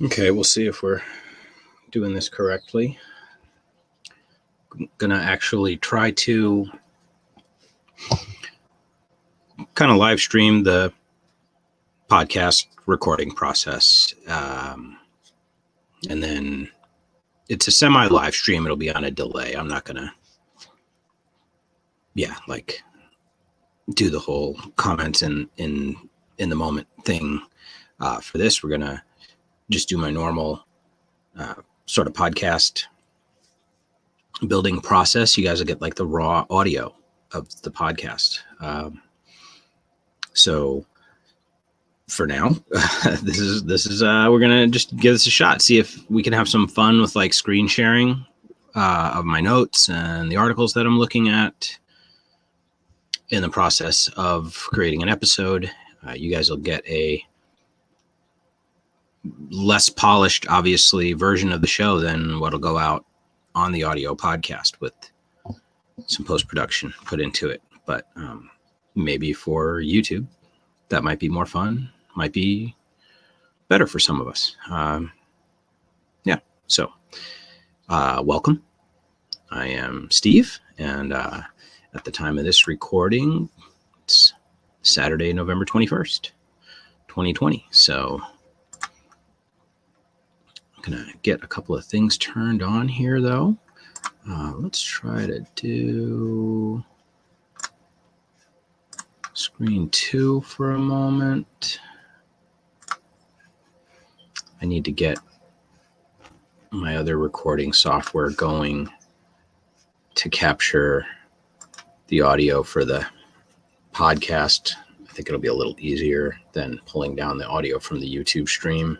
Okay, we'll see if we're doing this correctly. I'm gonna actually try to kind of live stream the podcast recording process. And then it's a semi-live stream. It'll be on a delay. I'm not gonna, do the whole comments in the moment thing. For this, we're gonna just do my normal sort of podcast building process. You guys will get like the raw audio of the podcast. So for now, this is we're gonna just give this a shot. See if we can have some fun with like screen sharing of my notes and the articles that I'm looking at in the process of creating an episode. You guys will get a less polished, obviously, version of the show than what'll go out on the audio podcast with some post-production put into it. But maybe for YouTube, that might be more fun, might be better for some of us. So welcome. I am Steve, and at the time of this recording, it's Saturday, November 21st, 2020. So I'm going to get a couple of things turned on here, though. Let's try to do screen 2 for a moment. I need to get my other recording software going to capture the audio for the podcast. I think it'll be a little easier than pulling down the audio from the YouTube stream.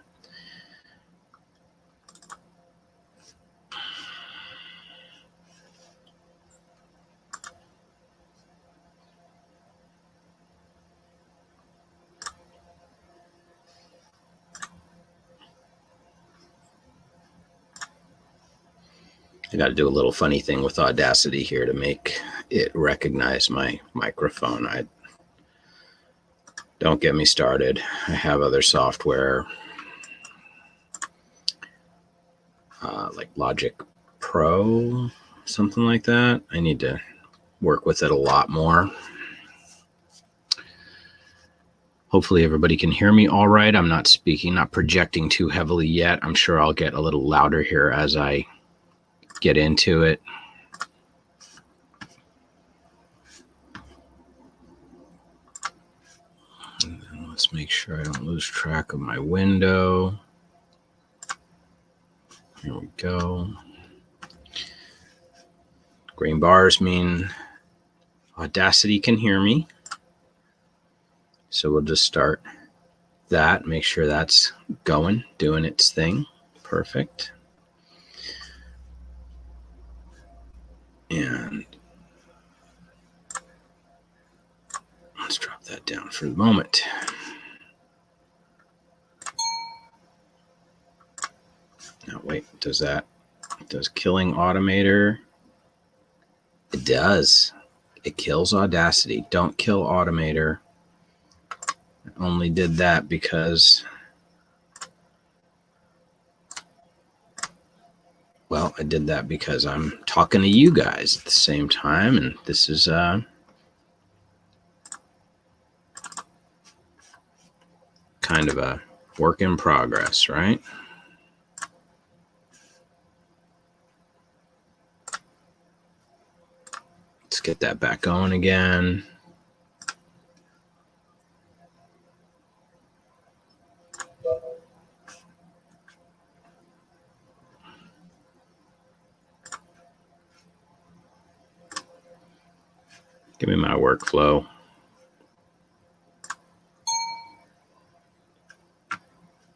I got to do a little funny thing with Audacity here to make it recognize my microphone. Don't get me started. I have other software like Logic Pro, something like that. I need to work with it a lot more. Hopefully everybody can hear me all right. I'm not projecting too heavily yet. I'm sure I'll get a little louder here as I get into it. And then let's make sure I don't lose track of my window. Here we go. Green bars mean Audacity can hear me. So we'll just start that, make sure that's going, doing its thing. Perfect. And let's drop that down for the moment. Now wait, does killing Automator? It does. It kills Audacity. Don't kill Automator. I only did that because, well, I did that because I'm talking to you guys at the same time, and this is kind of a work in progress, right? Let's get that back going again. Give me my workflow.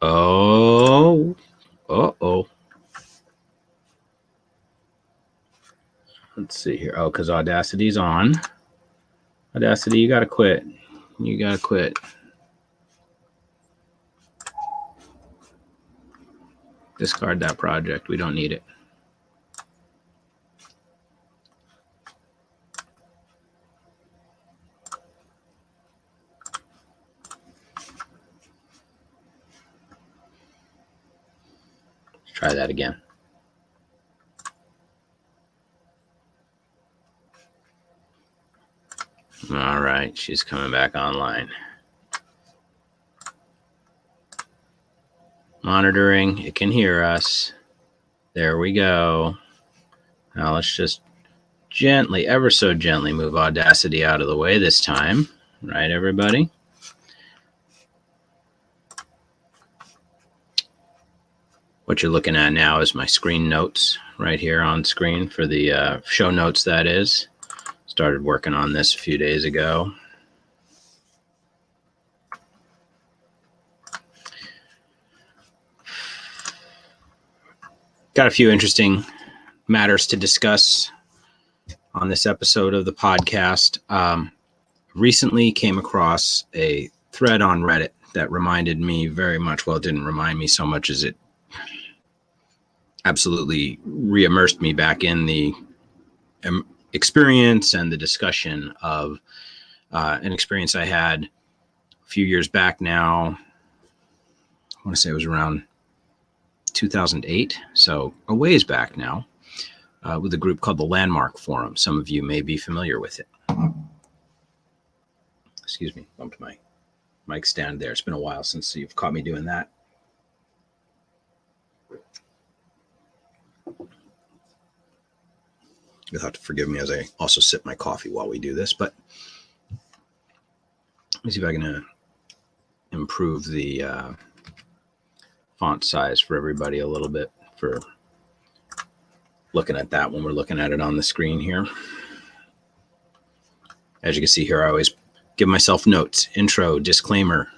Oh, uh-oh. Let's see here. Oh, because Audacity's on. Audacity, you got to quit. You got to quit. Discard that project. We don't need it. Try that again. All right, she's coming back online. Monitoring, it can hear us. There we go. Now let's just gently, ever so gently, move Audacity out of the way this time. Right, everybody? What you're looking at now is my screen notes right here on screen for the show notes, that is. Started working on this a few days ago. Got a few interesting matters to discuss on this episode of the podcast. Recently came across a thread on Reddit that reminded me very much, well, it didn't remind me so much as it absolutely re-immersed me back in the experience and the discussion of an experience I had a few years back now. I want to say it was around 2008, so a ways back now, with a group called the Landmark Forum. Some of you may be familiar with it. Excuse me, bumped my mic stand there. It's been a while since you've caught me doing that. You'll have to forgive me as I also sip my coffee while we do this, but let me see if I can improve the font size for everybody a little bit for looking at that when we're looking at it on the screen here. As you can see here, I always give myself notes, intro, disclaimer.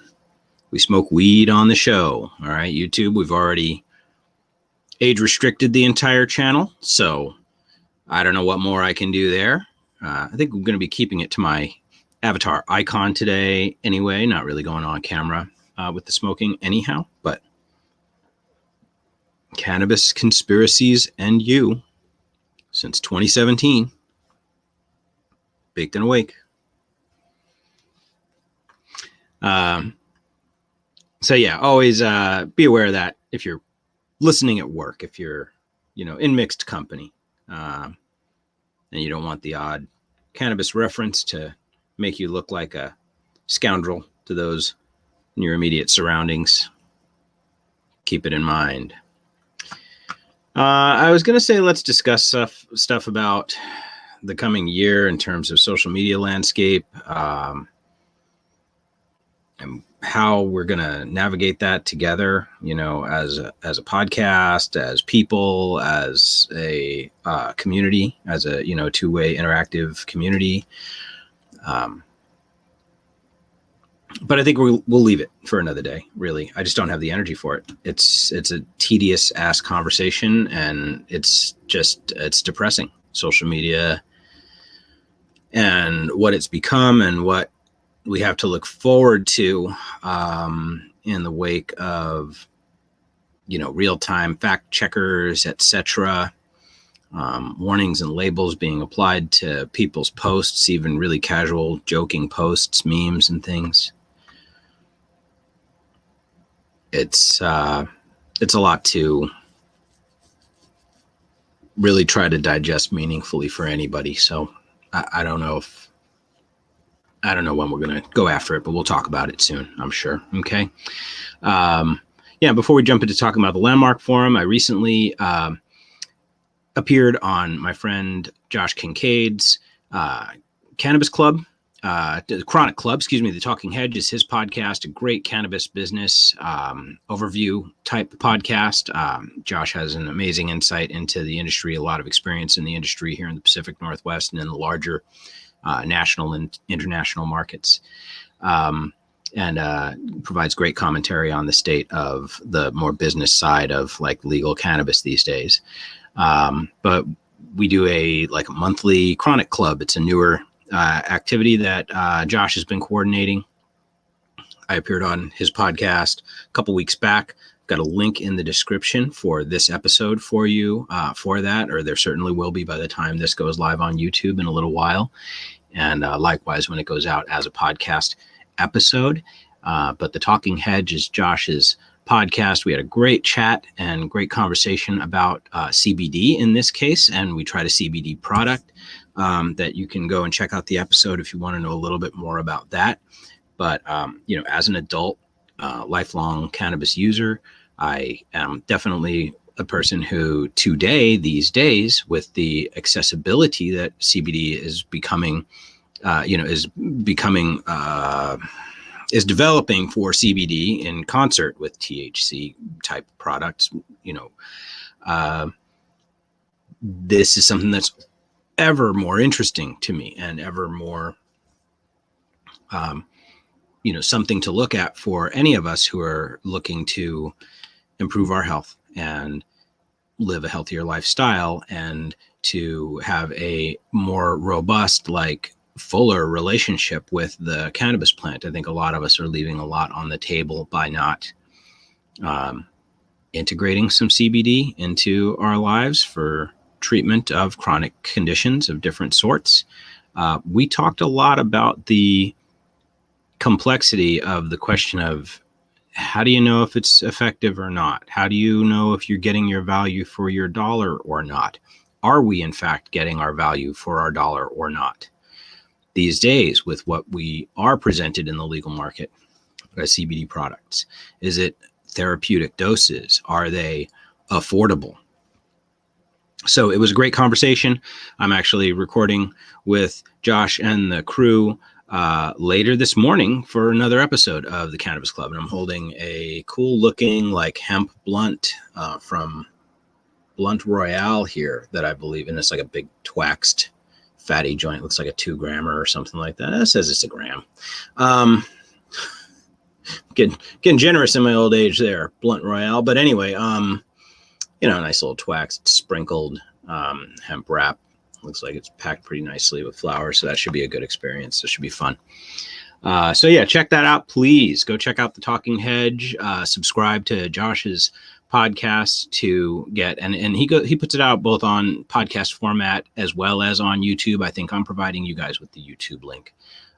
We smoke weed on the show. All right, YouTube, we've already age restricted the entire channel, so I don't know what more I can do there. I think I'm going to be keeping it to my avatar icon today anyway, not really going on camera with the smoking anyhow, but cannabis conspiracies and you since 2017. Baked and awake. So yeah, always be aware of that if you're listening at work, if you're, in mixed company, and you don't want the odd cannabis reference to make you look like a scoundrel to those in your immediate surroundings. Keep it in mind. I was going to say, let's discuss stuff about the coming year in terms of social media landscape, and how we're going to navigate that together, as a podcast, as people, as a community, as a, two-way interactive community. But I think we'll leave it for another day, really. I just don't have the energy for it. It's a tedious ass conversation, and it's depressing. Social media and what it's become and what we have to look forward to in the wake of, real-time fact checkers, etc. Warnings and labels being applied to people's posts, even really casual, joking posts, memes, and things. It's a lot to really try to digest meaningfully for anybody. So I don't know when we're going to go after it, but we'll talk about it soon, I'm sure. Okay. Before we jump into talking about the Landmark Forum, I recently appeared on my friend Josh Kincaid's Cannabis Club, the Chronic Club, the Talking Hedge is his podcast, a great cannabis business overview type podcast. Josh has an amazing insight into the industry, a lot of experience in the industry here in the Pacific Northwest and in the larger national and international markets, and provides great commentary on the state of the more business side of like legal cannabis these days. But we do a monthly Chronic Club. It's a newer activity that Josh has been coordinating. I appeared on his podcast a couple weeks back. Got a link in the description for this episode for you for that, or there certainly will be by the time this goes live on YouTube in a little while. And likewise, when it goes out as a podcast episode. But the Talking Hedge is Josh's podcast. We had a great chat and great conversation about CBD in this case, and we tried a CBD product that you can go and check out the episode if you want to know a little bit more about that. But, as an adult, lifelong cannabis user, I am definitely a person who these days, with the accessibility that CBD is becoming, is developing for CBD in concert with THC type products, this is something that's ever more interesting to me and ever more, something to look at for any of us who are looking to improve our health and live a healthier lifestyle and to have a more robust, fuller relationship with the cannabis plant. I think a lot of us are leaving a lot on the table by not integrating some CBD into our lives for treatment of chronic conditions of different sorts. We talked a lot about the complexity of the question of how do you know if it's effective or not? How do you know if you're getting your value for your dollar or not? Are we in fact getting our value for our dollar or not? These days, with what we are presented in the legal market as CBD products, is it therapeutic doses? Are they affordable? So it was a great conversation. I'm actually recording with Josh and the crew later this morning for another episode of the Cannabis Club. And I'm holding a cool looking hemp blunt from Blunt Royale here that I believe, and it's like a big twaxed fatty joint. Looks like a 2-grammer or something like that. It says it's a gram. Getting generous in my old age there, Blunt Royale. But anyway, a nice little twaxed sprinkled hemp wrap. Looks like it's packed pretty nicely with flour, so that should be a good experience. It should be fun. So yeah, check that out. Please go check out the Talking Hedge. Subscribe to Josh's podcast to get, and he puts it out both on podcast format as well as on YouTube. I think I'm providing you guys with the YouTube link.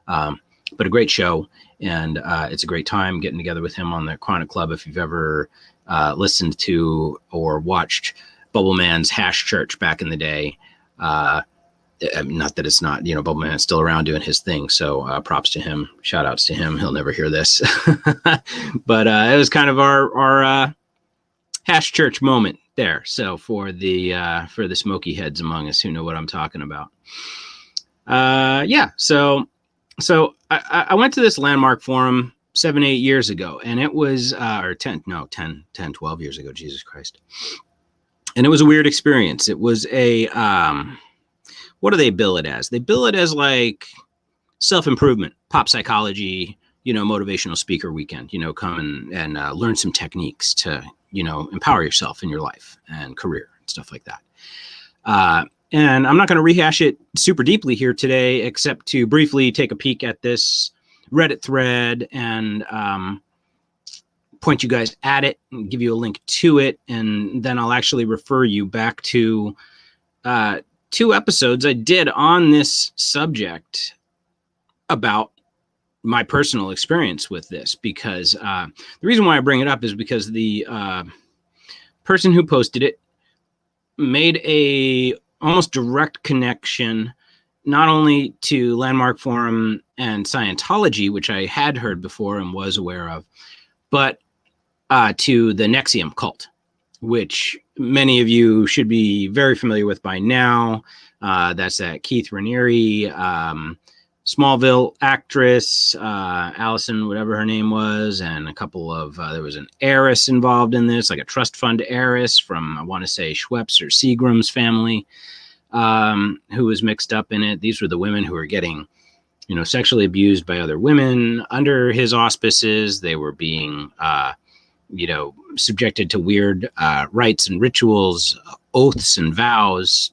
But a great show, and it's a great time getting together with him on the Chronic Club. If you've ever listened to or watched Bubble Man's Hash Church back in the day, not that it's not, Bubble Man's still around doing his thing. So props to him. Shout outs to him. He'll never hear this. But it was kind of our Hash Church moment there. So for the smoky heads among us who know what I'm talking about. So I went to this landmark forum 7-8 years ago, and it was, 12 years ago, Jesus Christ. And it was a weird experience. It was a, what do they bill it as? They bill it as self-improvement, pop psychology, motivational speaker weekend, come and learn some techniques to, empower yourself in your life and career and stuff like that. And I'm not going to rehash it super deeply here today, except to briefly take a peek at this Reddit thread and point you guys at it and give you a link to it. And then I'll actually refer you back to 2 episodes I did on this subject about my personal experience with this, because the reason why I bring it up is because the person who posted it made a almost direct connection, not only to Landmark Forum and Scientology, which I had heard before and was aware of, but to the Nexium Cult, which many of you should be very familiar with by now. That's that Keith Raniere, Smallville actress, Allison, whatever her name was, and a couple of, there was an heiress involved in this, like a trust fund heiress from, I want to say, Schweppes or Seagram's family, who was mixed up in it. These were the women who were getting, sexually abused by other women under his auspices. They were being, subjected to weird rites and rituals, oaths and vows,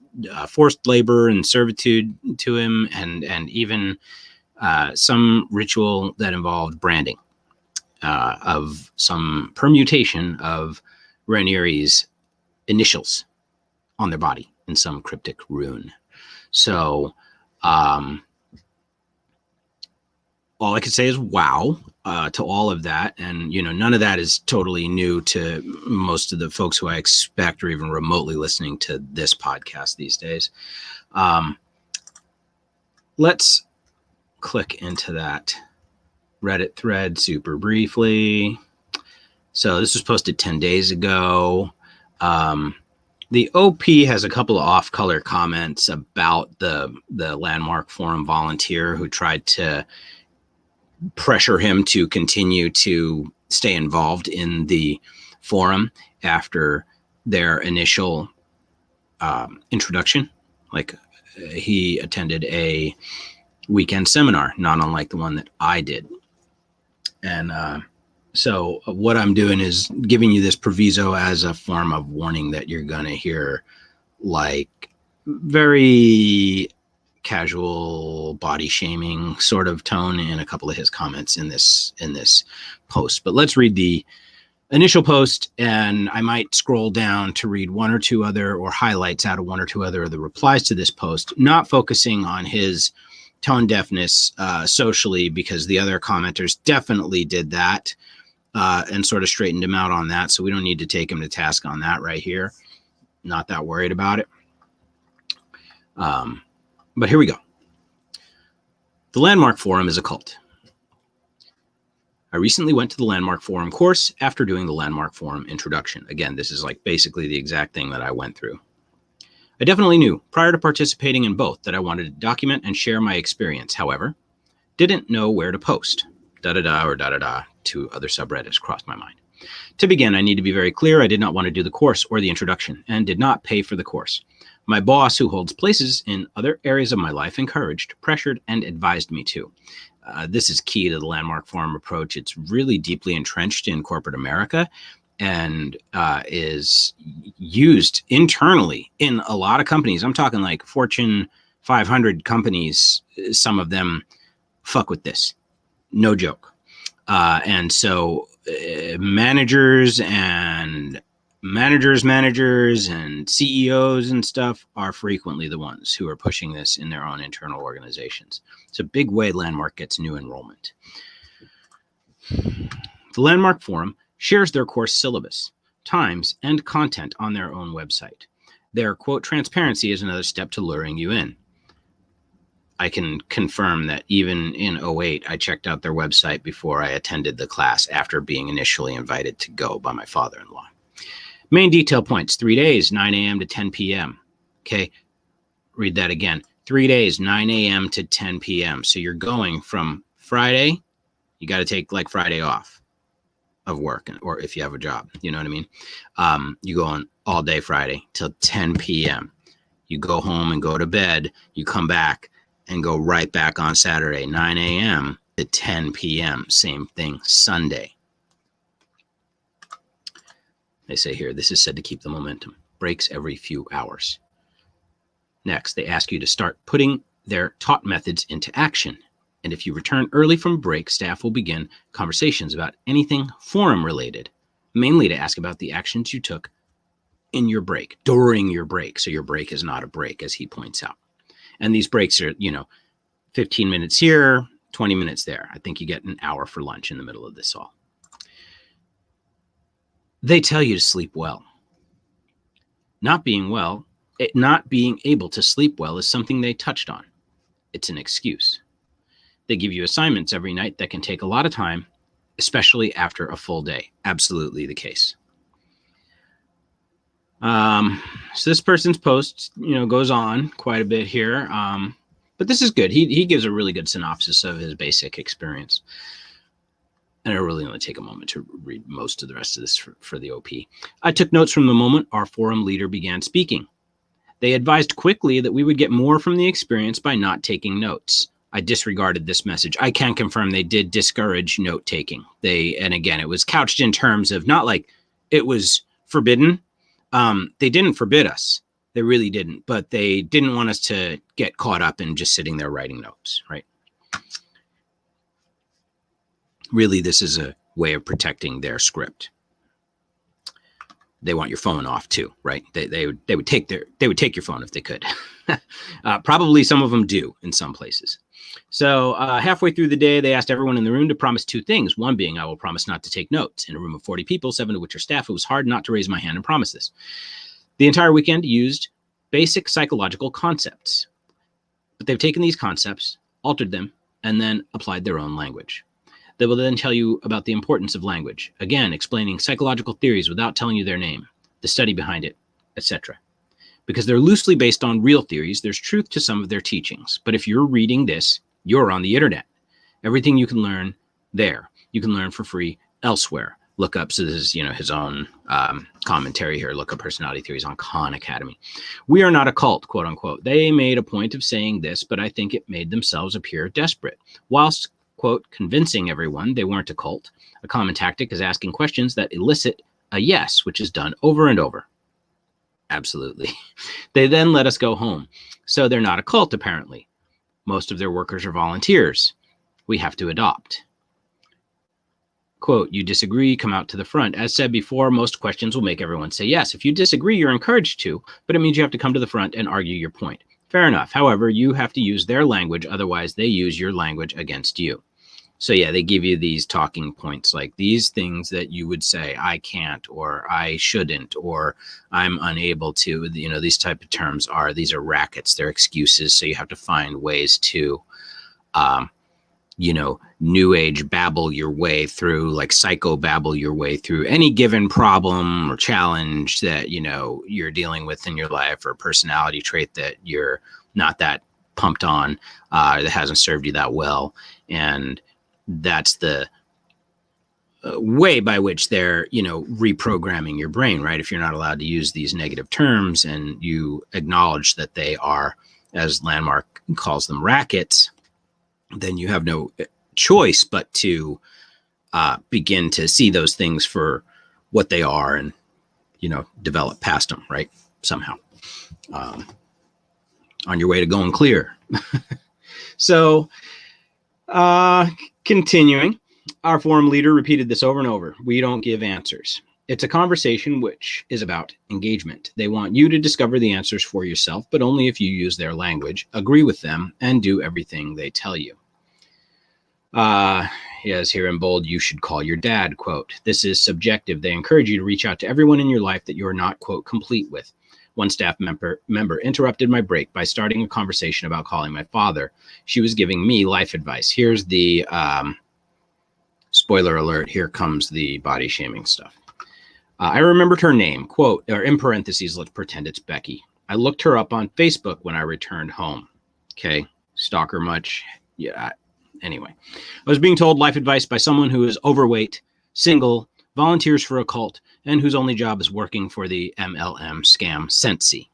forced labor and servitude to him, and even some ritual that involved branding of some permutation of Raniere's initials on their body in some cryptic rune. So all I could say is wow. to all of that. And, none of that is totally new to most of the folks who I expect are even remotely listening to this podcast these days. Let's click into that Reddit thread super briefly. So this was posted 10 days ago. The OP has a couple of off-color comments about the Landmark Forum volunteer who tried to pressure him to continue to stay involved in the forum after their initial introduction. Like, he attended a weekend seminar, not unlike the one that I did. And so what I'm doing is giving you this proviso as a form of warning that you're going to hear like very casual body shaming sort of tone in a couple of his comments in this post. But let's read the initial post, and I might scroll down to read one or two other, or highlights out of one or two other of the replies to this post, not focusing on his tone deafness socially, because the other commenters definitely did that and sort of straightened him out on that. So we don't need to take him to task on that right here. Not that worried about it. But here we go. The Landmark Forum is a cult. I recently went to the Landmark Forum course after doing the Landmark Forum introduction. Again, this is like basically the exact thing that I went through. I definitely knew prior to participating in both that I wanted to document and share my experience. However, didn't know where to post. Two other subreddits crossed my mind. To begin, I need to be very clear. I did not want to do the course or the introduction and did not pay for the course. My boss, who holds places in other areas of my life, encouraged, pressured, and advised me to. This is key to the Landmark Forum approach. It's really deeply entrenched in corporate America and is used internally in a lot of companies. I'm talking like Fortune 500 companies. Some of them fuck with this. No joke. And so managers and CEOs and stuff are frequently the ones who are pushing this in their own internal organizations. It's a big way Landmark gets new enrollment. The Landmark Forum shares their course syllabus, times, and content on their own website. Their, quote, transparency is another step to luring you in. I can confirm that even in 2008, I checked out their website before I attended the class after being initially invited to go by my father-in-law. Main detail points, 3 days, 9 a.m. to 10 p.m. Okay, read that again. 3 days, 9 a.m. to 10 p.m. So you're going from Friday, you got to take like Friday off of work, or if you have a job, you know what I mean? You go on all day Friday till 10 p.m. You go home and go to bed. You come back and go right back on Saturday, 9 a.m. to 10 p.m. Same thing Sunday. They say here, this is said to keep the momentum. Breaks every few hours. Next, they ask you to start putting their taught methods into action. And if you return early from break, staff will begin conversations about anything forum related, mainly to ask about the actions you took in your break, during your break. So your break is not a break, as he points out. And these breaks are, 15 minutes here, 20 minutes there. I think you get an hour for lunch in the middle of this all. They tell you to sleep well. Not being able to sleep well is something they touched on. It's an excuse. They give you assignments every night that can take a lot of time, especially after a full day. Absolutely the case. So this person's post, goes on quite a bit here. But this is good. He gives a really good synopsis of his basic experience. And I really only take a moment to read most of the rest of this for the OP. I took notes from the moment our forum leader began speaking. They advised quickly that we would get more from the experience by not taking notes. I disregarded this message. I can confirm they did discourage note taking. And again, it was couched in terms of not like it was forbidden. They didn't forbid us. They really didn't. But they didn't want us to get caught up in just sitting there writing notes, right? Really, this is a way of protecting their script. They want your phone off too, right? They would take your phone if they could. Probably some of them do in some places. So halfway through the day, they asked everyone in the room to promise 2 things. One being, I will promise not to take notes. In a room of 40 people, 7 of which are staff, it was hard not to raise my hand and promise this. The entire weekend used basic psychological concepts. But they've taken these concepts, altered them, and then applied their own language. They will then tell you about the importance of language, again, explaining psychological theories without telling you their name, the study behind it, etc. Because they're loosely based on real theories, there's truth to some of their teachings. But if you're reading this, you're on the internet. Everything you can learn there, you can learn for free elsewhere. Look up, so this is, his own commentary here, look up personality theories on Khan Academy. We are not a cult, quote unquote. They made a point of saying this, but I think it made themselves appear desperate. Whilst, quote, convincing everyone they weren't a cult, a common tactic is asking questions that elicit a yes, which is done over and over. Absolutely. They then let us go home. So they're not a cult, apparently. Most of their workers are volunteers. We have to adopt. Quote, you disagree, come out to the front. As said before, most questions will make everyone say yes. If you disagree, you're encouraged to, but it means you have to come to the front and argue your point. Fair enough. However, you have to use their language, otherwise they use your language against you. So yeah, they give you these talking points, like these things that you would say, I can't, or I shouldn't, or I'm unable to, these type of terms these are rackets, they're excuses. So you have to find ways to, new age babble your way through, like psycho babble your way through any given problem or challenge that, you're dealing with in your life, or personality trait that you're not that pumped on, that hasn't served you that well. And that's the way by which they're, reprogramming your brain, right? If you're not allowed to use these negative terms and you acknowledge that they are, as Landmark calls them, rackets, then you have no choice but to begin to see those things for what they are and, develop past them, right? Somehow on your way to going clear. So, continuing, our forum leader repeated this over and over. We don't give answers. It's a conversation which is about engagement. They want you to discover the answers for yourself, but only if you use their language, agree with them, and do everything they tell you. He has here in bold, you should call your dad, quote. This is subjective. They encourage you to reach out to everyone in your life that you're not, quote, complete with. One staff member interrupted my break by starting a conversation about calling my father. She was giving me life advice. Here's the spoiler alert. Here comes the body shaming stuff. I remembered her name, quote, or in parentheses, let's pretend it's Becky. I looked her up on Facebook when I returned home. Okay. Stalk her much? Yeah. Anyway, I was being told life advice by someone who is overweight, single, volunteers for a cult, and whose only job is working for the MLM scam Scentsy,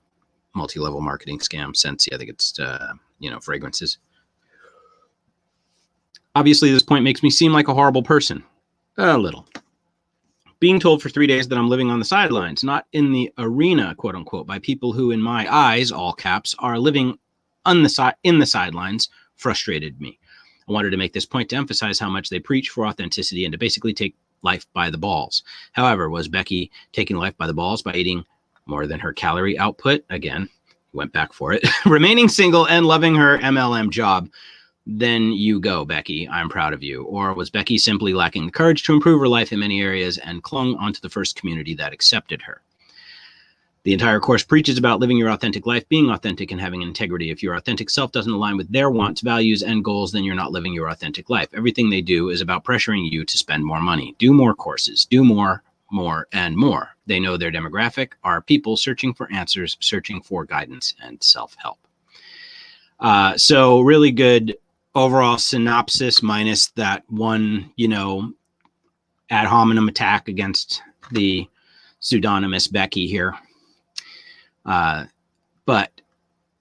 multi-level marketing scam Scentsy. I think it's, fragrances. Obviously, this point makes me seem like a horrible person. A little. Being told for 3 days that I'm living on the sidelines, not in the arena, quote unquote, by people who, in my eyes, all caps, are living in the sidelines, frustrated me. I wanted to make this point to emphasize how much they preach for authenticity and to basically take life by the balls. However, was Becky taking life by the balls by eating more than her calorie output? Again, went back for it. Remaining single and loving her MLM job. Then you go, Becky. I'm proud of you. Or was Becky simply lacking the courage to improve her life in many areas and clung onto the first community that accepted her? The entire course preaches about living your authentic life, being authentic, and having integrity. If your authentic self doesn't align with their wants, values, and goals, then you're not living your authentic life. Everything they do is about pressuring you to spend more money, do more courses, do more, and more. They know their demographic are people searching for answers, searching for guidance, and self-help. So really good overall synopsis, minus that one, ad hominem attack against the pseudonymous Becky here. But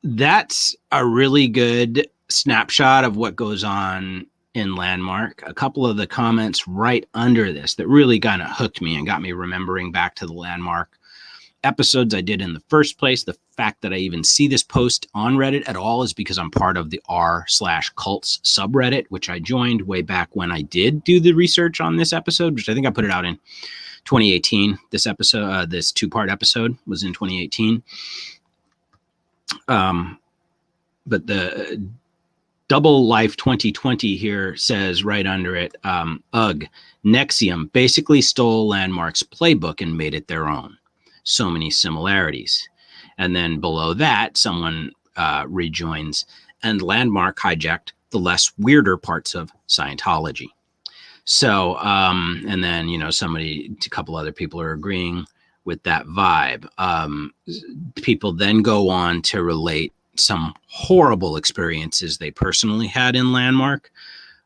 that's a really good snapshot of what goes on in Landmark. A couple of the comments right under this that really kind of hooked me and got me remembering back to the Landmark episodes I did in the first place. The fact that I even see this post on Reddit at all is because I'm part of the r/cults subreddit, which I joined way back when I did do the research on this episode, which I think I put it out in 2018. This episode, this 2-part episode was in 2018. But Double Life 2020 here says right under it, ugh, Nexium basically stole Landmark's playbook and made it their own. So many similarities. And then below that, someone rejoins, and Landmark hijacked the less weirder parts of Scientology. So, and then, a couple other people are agreeing with that vibe. People then go on to relate some horrible experiences they personally had in Landmark.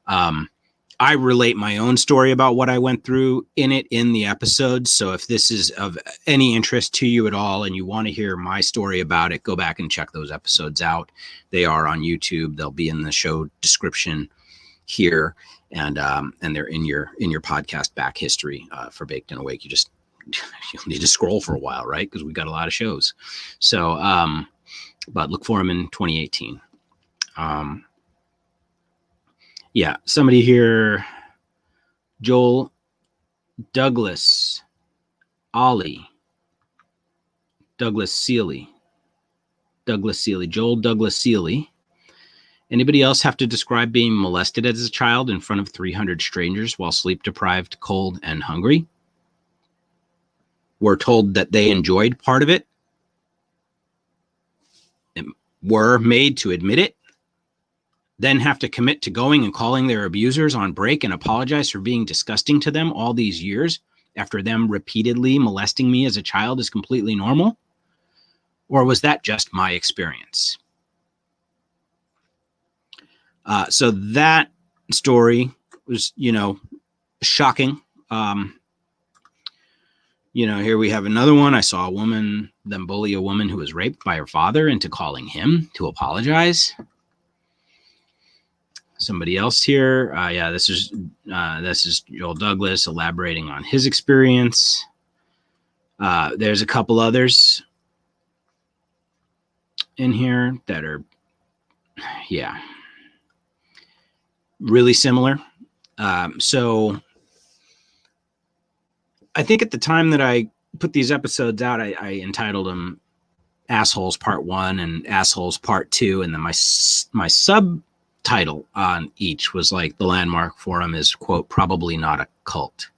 I relate my own story about what I went through in the episode. So if this is of any interest to you at all and you want to hear my story about it, go back and check those episodes out. They are on YouTube. They'll be in the show description here, and they're in your podcast back history for Baked and Awake. You'll need to scroll for a while, right? Because we got a lot of shows. So, but look for them in 2018. Yeah, somebody here, Joel Douglas, Ollie, Douglas Seeley, Joel Douglas Seeley. Anybody else have to describe being molested as a child in front of 300 strangers while sleep deprived, cold, and hungry? Were told that they enjoyed part of it, and were made to admit it, then have to commit to going and calling their abusers on break and apologize for being disgusting to them all these years after them repeatedly molesting me as a child is completely normal? Or was that just my experience? So that story was, shocking. Here we have another one. I saw a woman then bully a woman who was raped by her father into calling him to apologize. Somebody else here. This is Joel Douglas elaborating on his experience. There's a couple others in here that are, really similar. So I think at the time that I put these episodes out, I entitled them Assholes Part 1 and Assholes Part 2. And then my subtitle on each was like, the Landmark Forum is, quote, probably not a cult.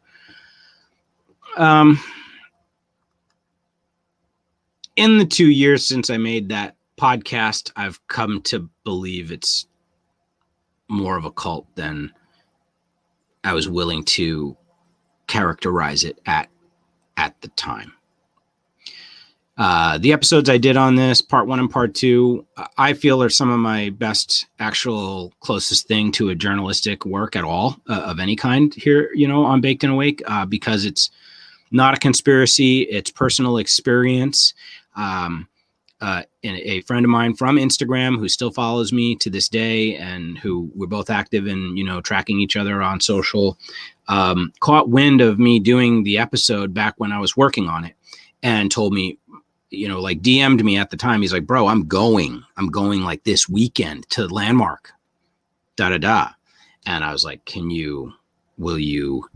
In the 2 years since I made that podcast, I've come to believe it's more of a cult than I was willing to characterize it at the time. The episodes I did on this, Part 1 and Part 2, I feel are some of my best, actual closest thing to a journalistic work at all, of any kind here, on Baked and Awake, because it's not a conspiracy, it's personal experience. And a friend of mine from Instagram who still follows me to this day and who we're both active in, tracking each other on social, caught wind of me doing the episode back when I was working on it and told me, DM'd me at the time. He's like, bro, I'm going like this weekend to Landmark, And I was like, will you,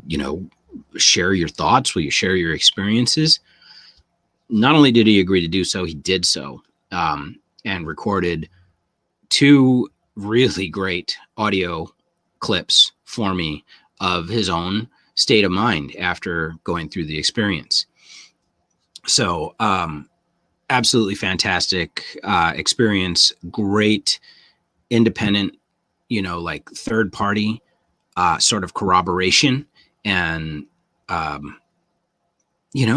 share your thoughts? Will you share your experiences? Not only did he agree to do so, he did so, and recorded 2 really great audio clips for me of his own state of mind after going through the experience. So, absolutely fantastic experience, great independent, third party sort of corroboration and,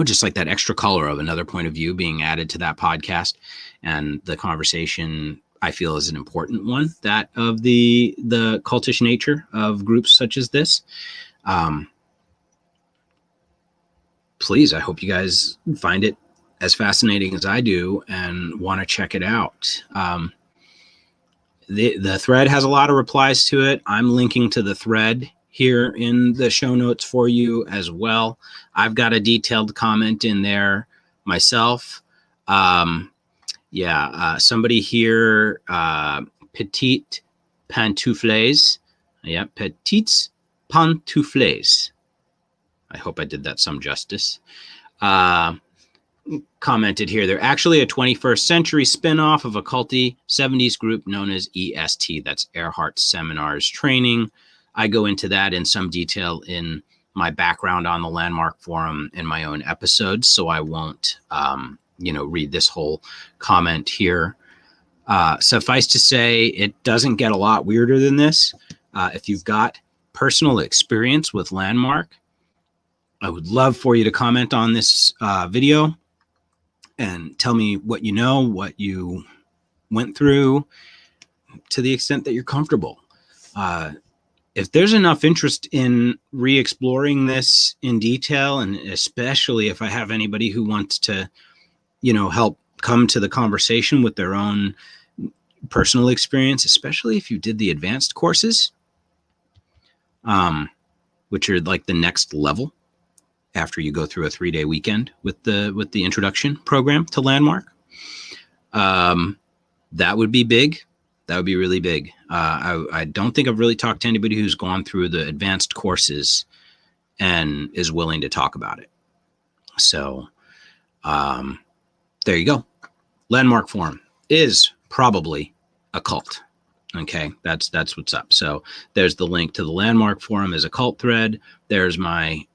just like that extra color of another point of view being added to that podcast. And the conversation, I feel, is an important one, that of the cultish nature of groups such as this. Please, I hope you guys find it as fascinating as I do and want to check it out. The thread has a lot of replies to it. I'm linking to the thread here in the show notes for you as well. I've got a detailed comment in there myself. Somebody here, Petite Pantoufles. Yeah, Petites Pantoufles. I hope I did that some justice. commented here, they're actually a 21st century spin-off of a culty 70s group known as EST. That's Earhart Seminars Training. I go into that in some detail in my background on the Landmark Forum in my own episodes, so I won't, read this whole comment here. Suffice to say, it doesn't get a lot weirder than this. If you've got personal experience with Landmark, I would love for you to comment on this video and tell me what you know, what you went through, to the extent that you're comfortable. If there's enough interest in re-exploring this in detail, and especially if I have anybody who wants to, help come to the conversation with their own personal experience, especially if you did the advanced courses, which are like the next level after you go through a 3-day weekend with the introduction program to Landmark. That would be big. That would be really big. I don't think I've really talked to anybody who's gone through the advanced courses and is willing to talk about it. So there you go. Landmark Forum is probably a cult. Okay, that's what's up. So there's the link to the Landmark Forum as a cult thread. There's my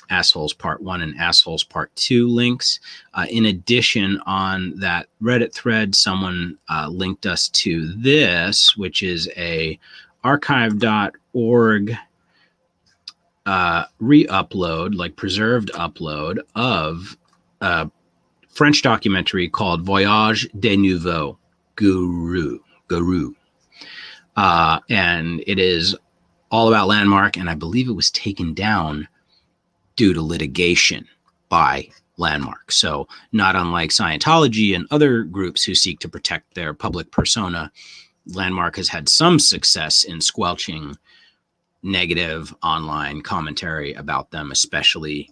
Assholes Part 1 and Assholes Part 2 links. In addition, on that Reddit thread, someone linked us to this, which is a archive.org re-upload, like preserved upload of a French documentary called Voyage des Nouveaux Gurus. And it is all about Landmark, and I believe it was taken down due to litigation by Landmark. So not unlike Scientology and other groups who seek to protect their public persona, Landmark has had some success in squelching negative online commentary about them, especially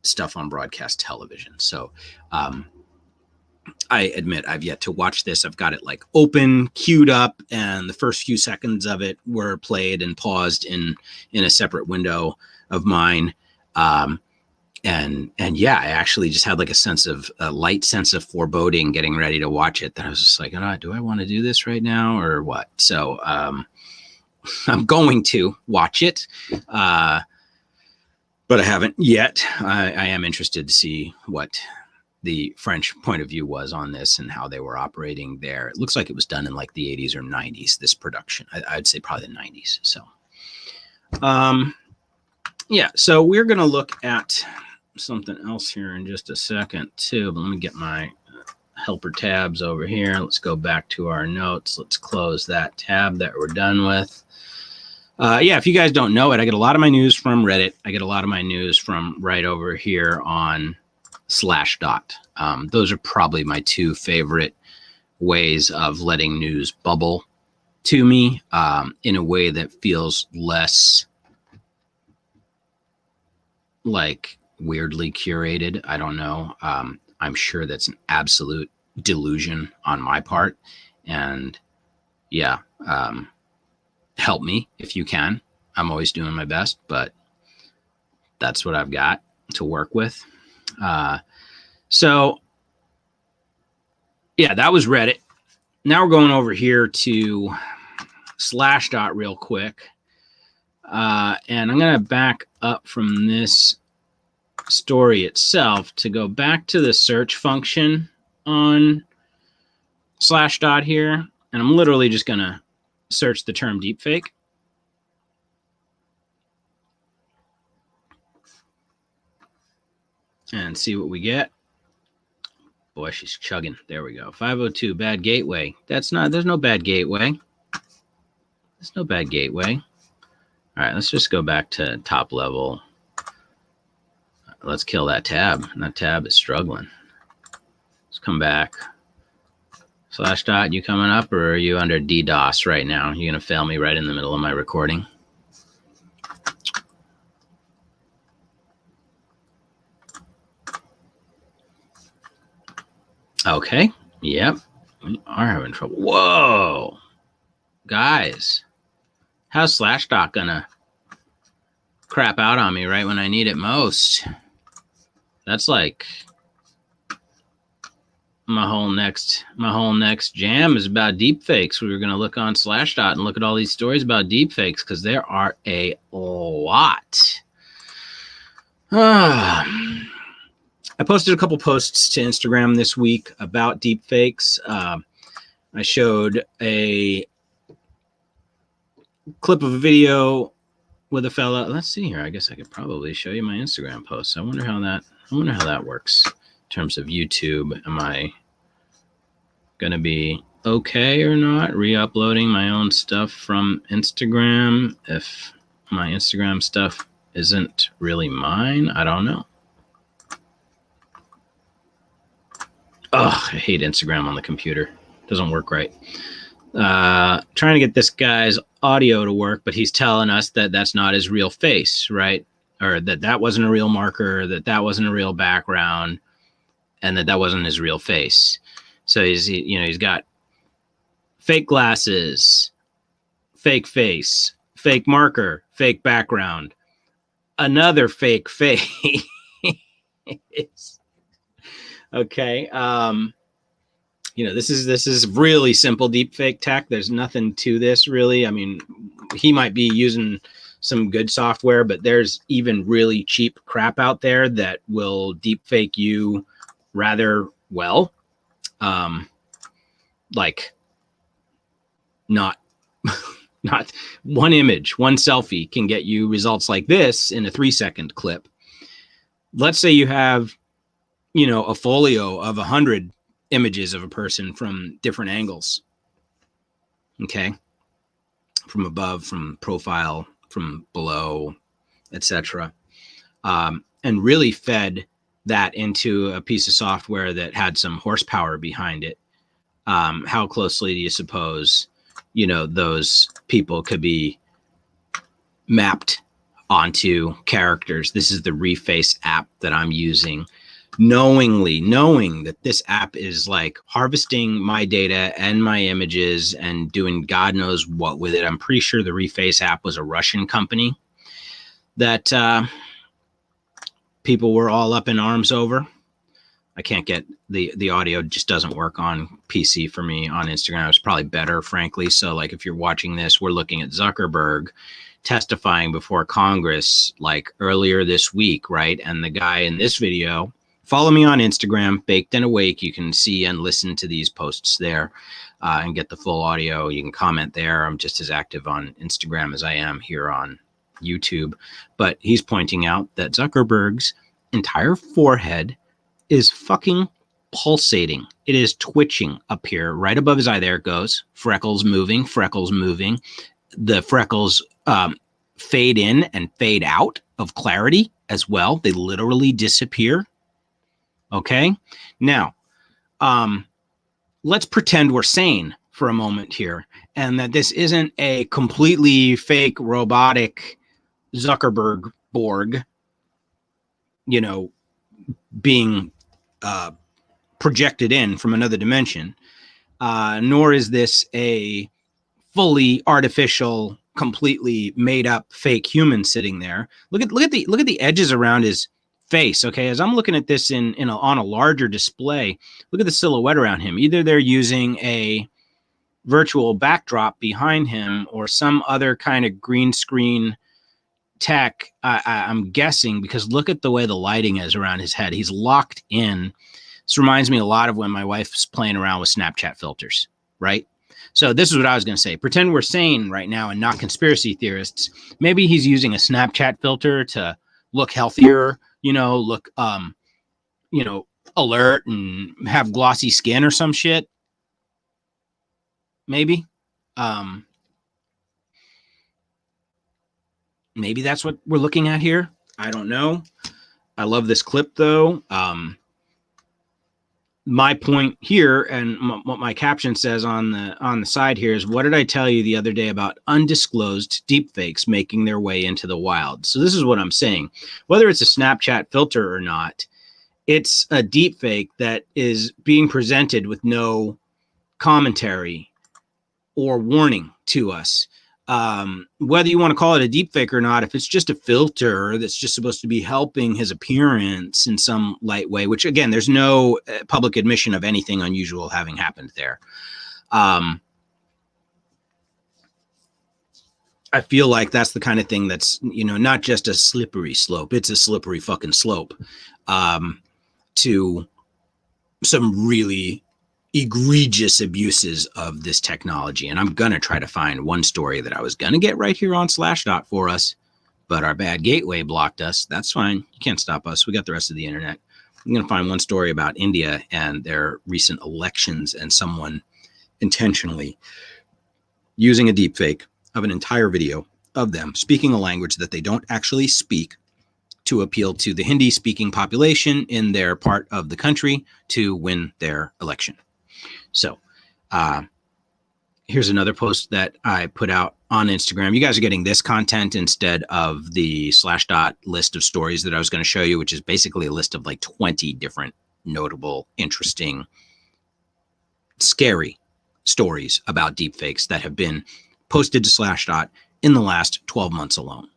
stuff on broadcast television. So I admit I've yet to watch this. I've got it like open, queued up, and the first few seconds of it were played and paused in a separate window of mine. And yeah, I actually just had like a light sense of foreboding getting ready to watch it, that I was just like, oh, do I want to do this right now or what? So, I'm going to watch it, but I haven't yet. I am interested to see what the French point of view was on this and how they were operating there. It looks like it was done in like the 80s or 90s, this production. I'd say probably the 90s. So, yeah, so we're going to look at something else here in just a second too, but let me get my helper tabs over here. Let's go back to our notes. Let's close that tab that we're done with. Yeah, if you guys don't know it, I get a lot of my news from Reddit. I get a lot of my news from right over here on Slashdot. Those are probably my two favorite ways of letting news bubble to me in a way that feels less like weirdly curated. I don't know. I'm sure that's an absolute delusion on my part. And yeah, help me if you can. I'm always doing my best, but that's what I've got to work with. So yeah, that was Reddit. Now we're going over here to Slashdot real quick. And I'm going to back up from this story itself to go back to the search function on Slashdot here. And I'm literally just going to search the term deepfake. And see what we get. Boy, she's chugging. There we go. 502, bad gateway. There's no bad gateway. There's no bad gateway. All right, let's just go back to top level. Let's kill that tab. That tab is struggling. Let's come back. Slashdot, you coming up, or are you under DDoS right now? You gonna fail me right in the middle of my recording? Okay. Yep. We are having trouble. Whoa. Guys. How's Slashdot gonna crap out on me right when I need it most? That's like my whole next jam is about deepfakes. We were going to look on Slashdot and look at all these stories about deepfakes because there are a lot. I posted a couple posts to Instagram this week about deepfakes. I showed a clip of a video with a fella. Let's see here. I guess I could probably show you my Instagram posts. I wonder how that works in terms of YouTube. Am I gonna be okay or not re-uploading my own stuff from Instagram if my Instagram stuff isn't really mine? I don't know. Oh, I hate Instagram on the computer. Doesn't work right. Trying to get this guy's audio to work, but he's telling us that that's not his real face, right? Or that wasn't a real marker, that wasn't a real background, and that wasn't his real face. So he's got fake glasses, fake face, fake marker, fake background, another fake face. Okay. This is really simple deepfake tech. There's nothing to this really. I mean, he might be using some good software, but there's even really cheap crap out there that will deepfake you rather well. Like not one image, one selfie can get you results like this in a 3-second clip. Let's say you have, a folio of 100 images of a person from different angles. Okay. From above, from profile, from below, etc. And really fed that into a piece of software that had some horsepower behind it. How closely do you suppose, those people could be mapped onto characters? This is the Reface app that I'm using, knowing that this app is like harvesting my data and my images and doing God knows what with it. I'm pretty sure the Reface app was a Russian company that people were all up in arms over. I can't get the audio, just doesn't work on PC for me on Instagram. It's probably better, frankly. So like if you're watching this, we're looking at Zuckerberg testifying before Congress like earlier this week, right? And the guy in this video, follow me on Instagram, Baked and Awake. You can see and listen to these posts there and get the full audio. You can comment there. I'm just as active on Instagram as I am here on YouTube. But he's pointing out that Zuckerberg's entire forehead is fucking pulsating. It is twitching up here, right above his eye. There it goes. Freckles moving. The freckles fade in and fade out of clarity as well. They literally disappear. Okay. Now, let's pretend we're sane for a moment here and that this isn't a completely fake robotic Zuckerberg Borg, being projected in from another dimension, nor is this a fully artificial, completely made up fake human sitting there. Look at the edges around his face. Okay, as I'm looking at this on a larger display, look at the silhouette around him. Either they're using a virtual backdrop behind him or some other kind of green screen tech. I'm guessing, because look at the way the lighting is around his head. He's locked in. This reminds me a lot of when my wife's playing around with Snapchat filters, right? So this is what I was going to say. Pretend we're sane right now and not conspiracy theorists. Maybe he's using a Snapchat filter to look healthier, look, alert and have glossy skin or some shit. Maybe. Maybe that's what we're looking at here. I don't know. I love this clip though. My point here, and what my caption says on the side here, is, what did I tell you the other day about undisclosed deepfakes making their way into the wild? So this is what I'm saying. Whether it's a Snapchat filter or not, it's a deepfake that is being presented with no commentary or warning to us. whether you want to call it a deepfake or not, if it's just a filter that's just supposed to be helping his appearance in some light way, which again, there's no public admission of anything unusual having happened there. I feel like that's the kind of thing that's, not just a slippery slope. It's a slippery fucking slope to some really egregious abuses of this technology. And I'm going to try to find one story that I was going to get right here on Slashdot for us, but our bad gateway blocked us. That's fine. You can't stop us. We got the rest of the internet. I'm going to find one story about India and their recent elections and someone intentionally using a deepfake of an entire video of them speaking a language that they don't actually speak to appeal to the Hindi speaking population in their part of the country to win their election. So here's another post that I put out on Instagram. You guys are getting this content instead of the Slashdot list of stories that I was going to show you, which is basically a list of like 20 different notable, interesting, scary stories about deepfakes that have been posted to Slashdot in the last 12 months alone.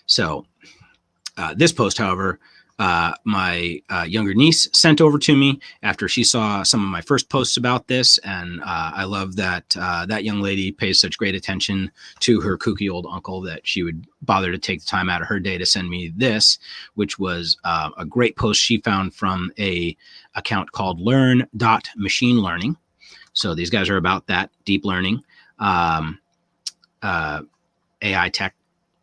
So this post, however, my younger niece sent over to me after she saw some of my first posts about this. And I love that that young lady pays such great attention to her kooky old uncle that she would bother to take the time out of her day to send me this, which was a great post she found from a account called Learn.Machine Learning. So these guys are about that, deep learning, AI tech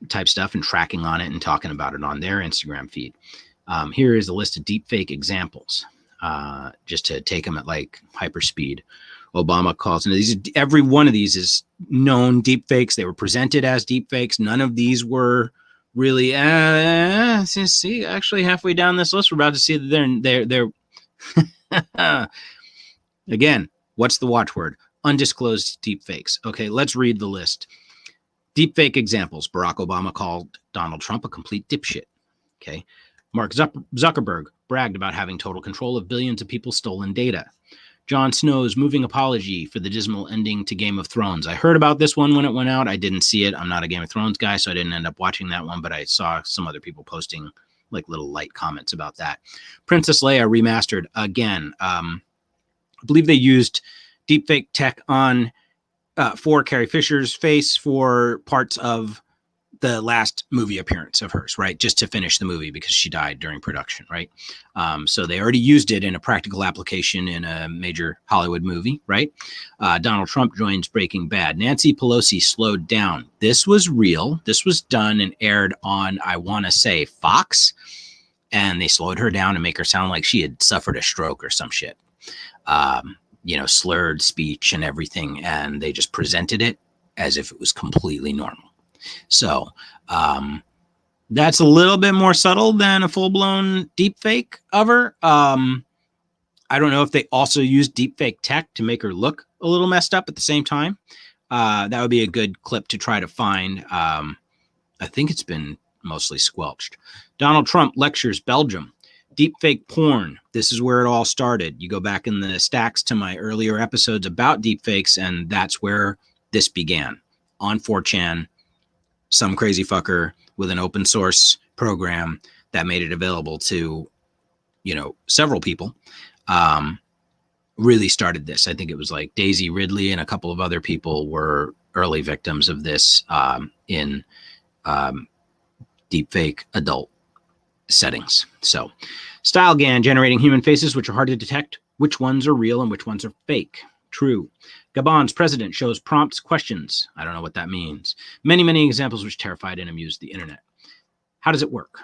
type stuff and tracking on it and talking about it on their Instagram feed. Here is a list of deepfake examples, just to take them at like hyperspeed. Obama calls, and every one of these is known deepfakes. They were presented as deepfakes. None of these were really, see, actually halfway down this list, we're about to see that they're again, what's the watchword? Undisclosed deepfakes. Okay, let's read the list. Deepfake examples. Barack Obama called Donald Trump a complete dipshit. Okay. Mark Zuckerberg bragged about having total control of billions of people's stolen data. Jon Snow's moving apology for the dismal ending to Game of Thrones. I heard about this one when it went out. I didn't see it. I'm not a Game of Thrones guy, so I didn't end up watching that one, but I saw some other people posting like little light comments about that. Princess Leia remastered again. I believe they used deepfake tech on for Carrie Fisher's face for parts of the last movie appearance of hers, right? Just to finish the movie because she died during production, right? So they already used it in a practical application in a major Hollywood movie, right? Donald Trump joins Breaking Bad. Nancy Pelosi slowed down. This was real. This was done and aired on, I want to say, Fox. And they slowed her down to make her sound like she had suffered a stroke or some shit. Slurred speech and everything. And they just presented it as if it was completely normal. So that's a little bit more subtle than a full-blown deepfake of her. I don't know if they also use deepfake tech to make her look a little messed up at the same time. That would be a good clip to try to find. I think it's been mostly squelched. Donald Trump lectures Belgium. Deepfake porn. This is where it all started. You go back in the stacks to my earlier episodes about deepfakes, and that's where this began. On 4chan, some crazy fucker with an open source program that made it available to, several people, really started this. I think it was like Daisy Ridley and a couple of other people were early victims of this in deepfake adult settings. So StyleGAN generating human faces, which are hard to detect which ones are real and which ones are fake. True. Gabon's president shows prompts questions. I don't know what that means. Many, many examples which terrified and amused the internet. How does it work?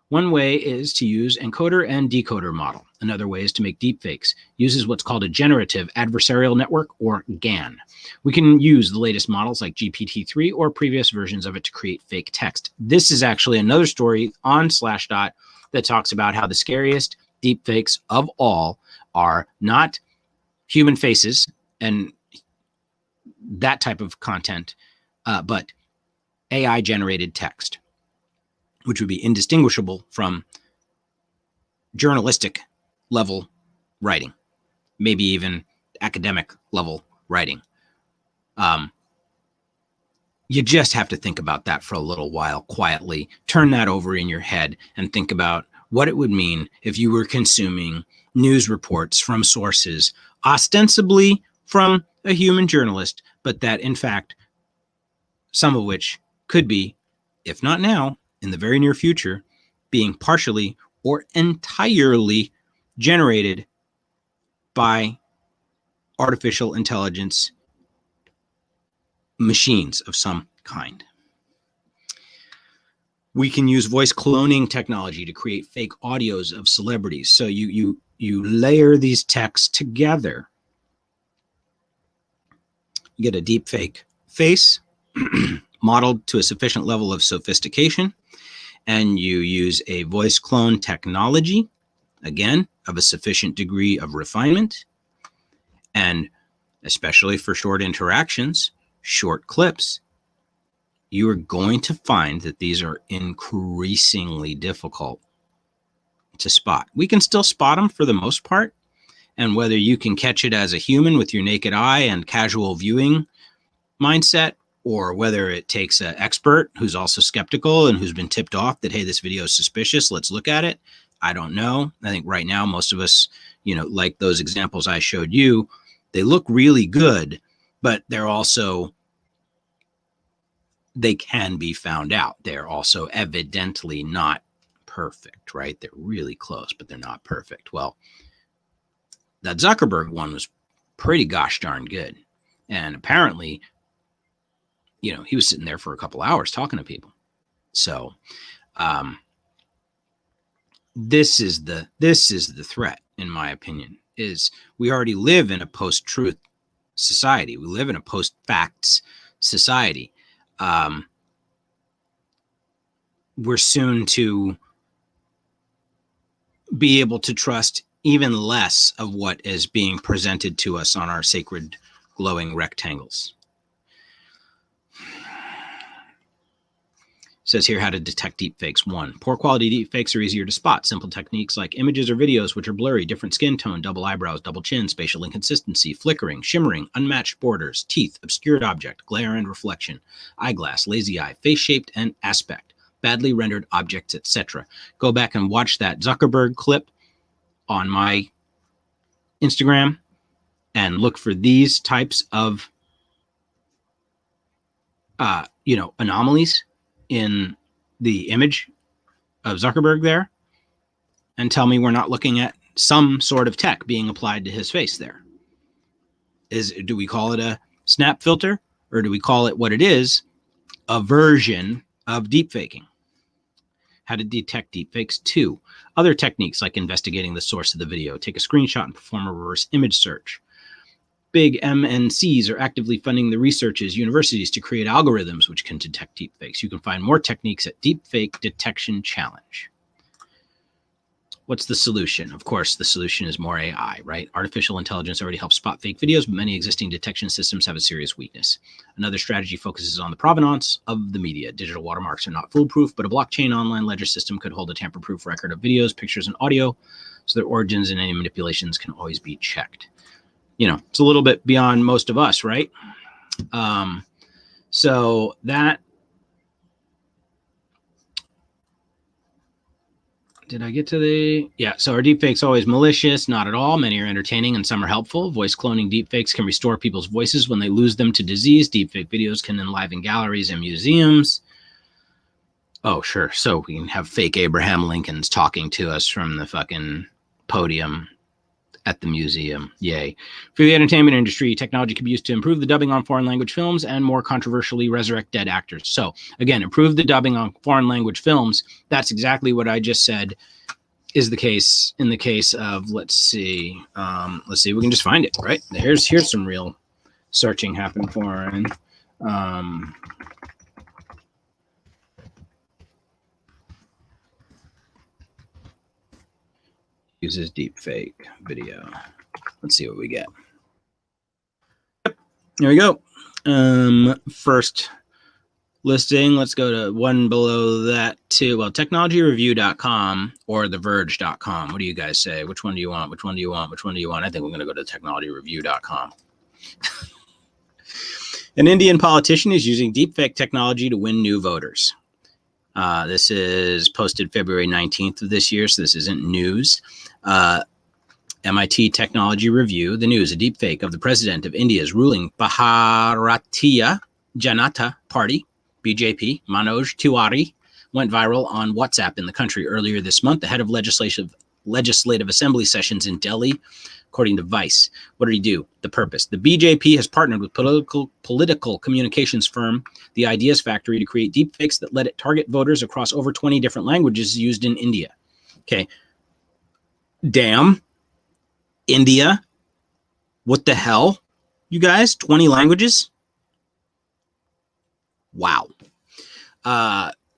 One way is to use encoder and decoder model. Another way is to make deepfakes. Uses what's called a generative adversarial network, or GAN. We can use the latest models like GPT-3 or previous versions of it to create fake text. This is actually another story on Slashdot that talks about how the scariest deepfakes of all are not human faces and that type of content, but AI generated text, which would be indistinguishable from journalistic level writing, maybe even academic level writing. You just have to think about that for a little while quietly. Turn that over in your head and think about what it would mean if you were consuming news reports from sources ostensibly from a human journalist, but that in fact, some of which could be, if not now, in the very near future, being partially or entirely generated by artificial intelligence machines of some kind. We can use voice cloning technology to create fake audios of celebrities. So you layer these texts together. You get a deep fake face modeled to a sufficient level of sophistication, and you use a voice clone technology, again, of a sufficient degree of refinement, and especially for short interactions, short clips, you are going to find that these are increasingly difficult to spot. We can still spot them for the most part, and whether you can catch it as a human with your naked eye and casual viewing mindset, or whether it takes an expert who's also skeptical and who's been tipped off that, hey, this video is suspicious, let's look at it. I don't know. I think right now, most of us, like those examples I showed you, they look really good, but they're also, they can be found out. They're also evidently not perfect, right? They're really close, but they're not perfect. Well, that Zuckerberg one was pretty gosh darn good. And apparently, he was sitting there for a couple hours talking to people. So this is the threat, in my opinion, is we already live in a post-truth society. We live in a post-facts society. We're soon to be able to trust even less of what is being presented to us on our sacred glowing rectangles. It says here how to detect deepfakes. 1, poor quality deepfakes are easier to spot. Simple techniques like images or videos which are blurry, different skin tone, double eyebrows, double chin, spatial inconsistency, flickering, shimmering, unmatched borders, teeth, obscured object, glare and reflection, eyeglass, lazy eye, face shaped and aspect, badly rendered objects, etc. Go back and watch that Zuckerberg clip on my Instagram and look for these types of anomalies in the image of Zuckerberg there, and tell me we're not looking at some sort of tech being applied to his face there. Do we call it a snap filter, or do we call it what it is, a version of deepfaking? How to detect deepfakes. 2, other techniques like investigating the source of the video. Take a screenshot and perform a reverse image search. Big MNCs are actively funding the researchers, universities to create algorithms which can detect deepfakes. You can find more techniques at Deepfake Detection Challenge. What's the solution? Of course, the solution is more AI, right? Artificial intelligence already helps spot fake videos, but many existing detection systems have a serious weakness. Another strategy focuses on the provenance of the media. Digital watermarks are not foolproof, but a blockchain online ledger system could hold a tamper-proof record of videos, pictures, and audio, so their origins and any manipulations can always be checked. It's a little bit beyond most of us, right? So that, did I get to the, yeah, so are deepfakes always malicious? Not at all. Many are entertaining and some are helpful. Voice cloning deepfakes can restore people's voices when they lose them to disease. Deepfake videos can enliven galleries and museums. Oh, sure. So we can have fake Abraham Lincolns talking to us from the fucking podium at the museum. Yay. For the entertainment industry, technology can be used to improve the dubbing on foreign language films and more controversially resurrect dead actors. So again, improve the dubbing on foreign language films. That's exactly what I just said is the case in the case of, let's see, we can just find it, right? Here's some real searching happened for. Uses deepfake video. Let's see what we get. Yep, there we go. First listing. Let's go to one below that too. Well, technologyreview.com or theverge.com. What do you guys say? Which one do you want? Which one do you want? Which one do you want? I think we're going to go to technologyreview.com. An Indian politician is using deepfake technology to win new voters. This is posted February 19th of this year, so this isn't news. MIT Technology Review, the news, a deepfake of the president of India's ruling Bharatiya Janata Party, BJP, Manoj Tiwari, went viral on WhatsApp in the country earlier this month ahead of legislative assembly sessions in Delhi, according to Vice. What did he do? The purpose. The BJP has partnered with political communications firm The Ideas Factory to create deepfakes that let it target voters across over 20 different languages used in India. Okay. Damn. India. What the hell? You guys? 20 languages? Wow.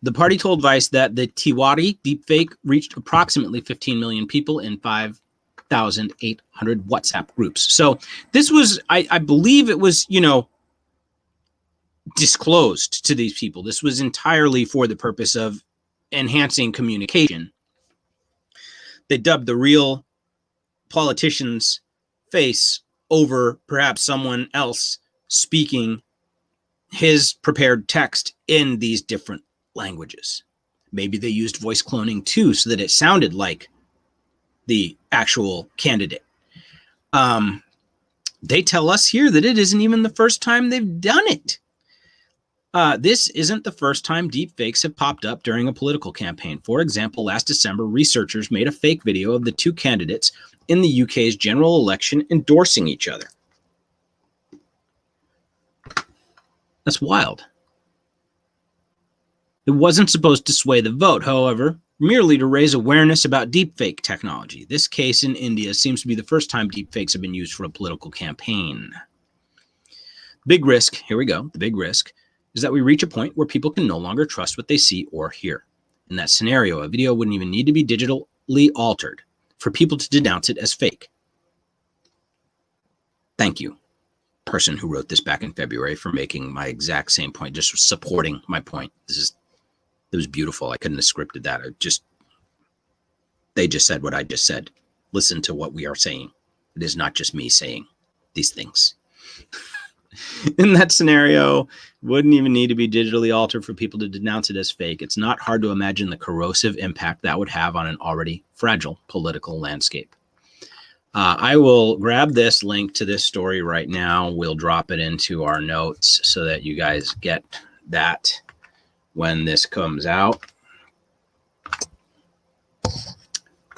The party told Vice that the Tiwari deepfake reached approximately 15 million people in 5,800 WhatsApp groups. So this was, I believe it was, disclosed to these people. This was entirely for the purpose of enhancing communication. They dubbed the real politician's face over perhaps someone else speaking his prepared text in these different languages. Maybe they used voice cloning too, so that it sounded like the actual candidate. They tell us here that it isn't even the first time they've done it. This isn't the first time deepfakes have popped up during a political campaign. For example, last December, researchers made a fake video of the two candidates in the UK's general election endorsing each other. That's wild. It wasn't supposed to sway the vote, however, merely to raise awareness about deepfake technology. This case in India seems to be the first time deepfakes have been used for a political campaign. Big risk, here we go, the big risk is that we reach a point where people can no longer trust what they see or hear. In that scenario, a video wouldn't even need to be digitally altered for people to denounce it as fake. Thank you, person who wrote this back in February, for making my exact same point, just supporting my point. It was beautiful. I couldn't have scripted that. They just said what I just said. Listen to what we are saying. It is not just me saying these things. In that scenario, wouldn't even need to be digitally altered for people to denounce it as fake. It's not hard to imagine the corrosive impact that would have on an already fragile political landscape. I will grab this link to this story right now. We'll drop it into our notes so that you guys get that when this comes out.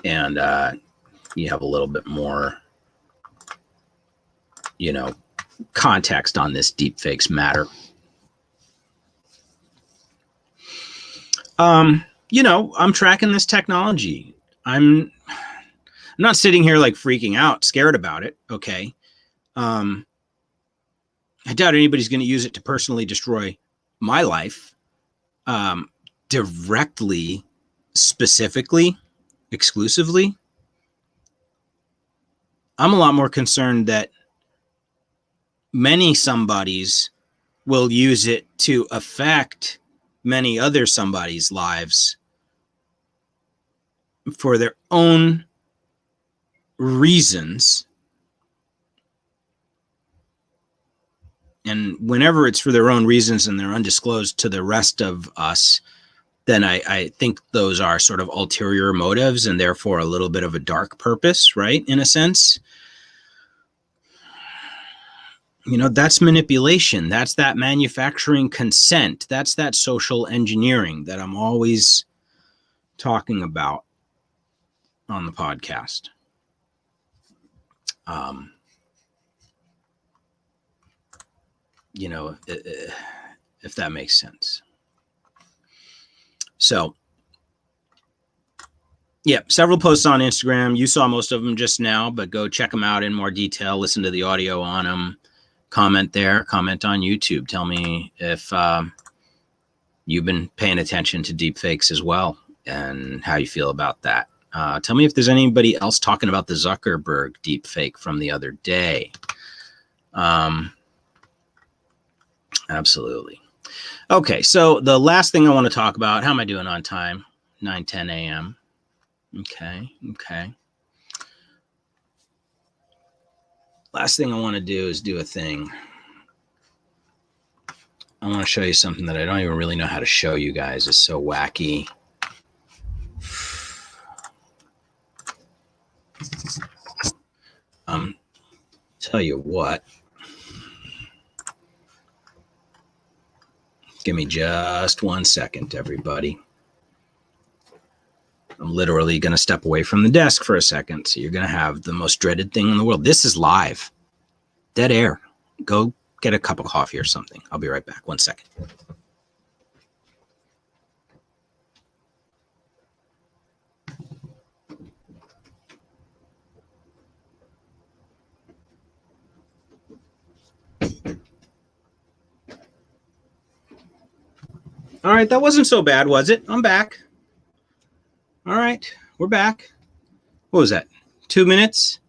And you have a little bit more, context on this deepfakes matter. I'm tracking this technology. I'm not sitting here like freaking out, scared about it. Okay. I doubt anybody's going to use it to personally destroy my life, directly, specifically, exclusively. I'm a lot more concerned that many somebodies will use it to affect many other somebody's lives for their own reasons. And whenever it's for their own reasons and they're undisclosed to the rest of us, then I think those are sort of ulterior motives and therefore a little bit of a dark purpose, right? In a sense. That's manipulation. That's that manufacturing consent. That's that social engineering that I'm always talking about on the podcast. If that makes sense. So, yeah, several posts on Instagram. You saw most of them just now, but go check them out in more detail. Listen to the audio on them. Comment there. Comment on YouTube. Tell me if you've been paying attention to deepfakes as well and how you feel about that. Tell me if there's anybody else talking about the Zuckerberg deepfake from the other day. Absolutely. Okay, so the last thing I want to talk about, how am I doing on time? 9:10 a.m. Okay. Last thing I want to do is do a thing. I want to show you something that I don't even really know how to show you guys. It's so wacky. Tell you what. Give me just 1 second, everybody. I'm literally going to step away from the desk for a second. So you're going to have the most dreaded thing in the world. This is live. Dead air. Go get a cup of coffee or something. I'll be right back. 1 second. All right, that wasn't so bad, was it? I'm back. All right, we're back. What was that? 2 minutes?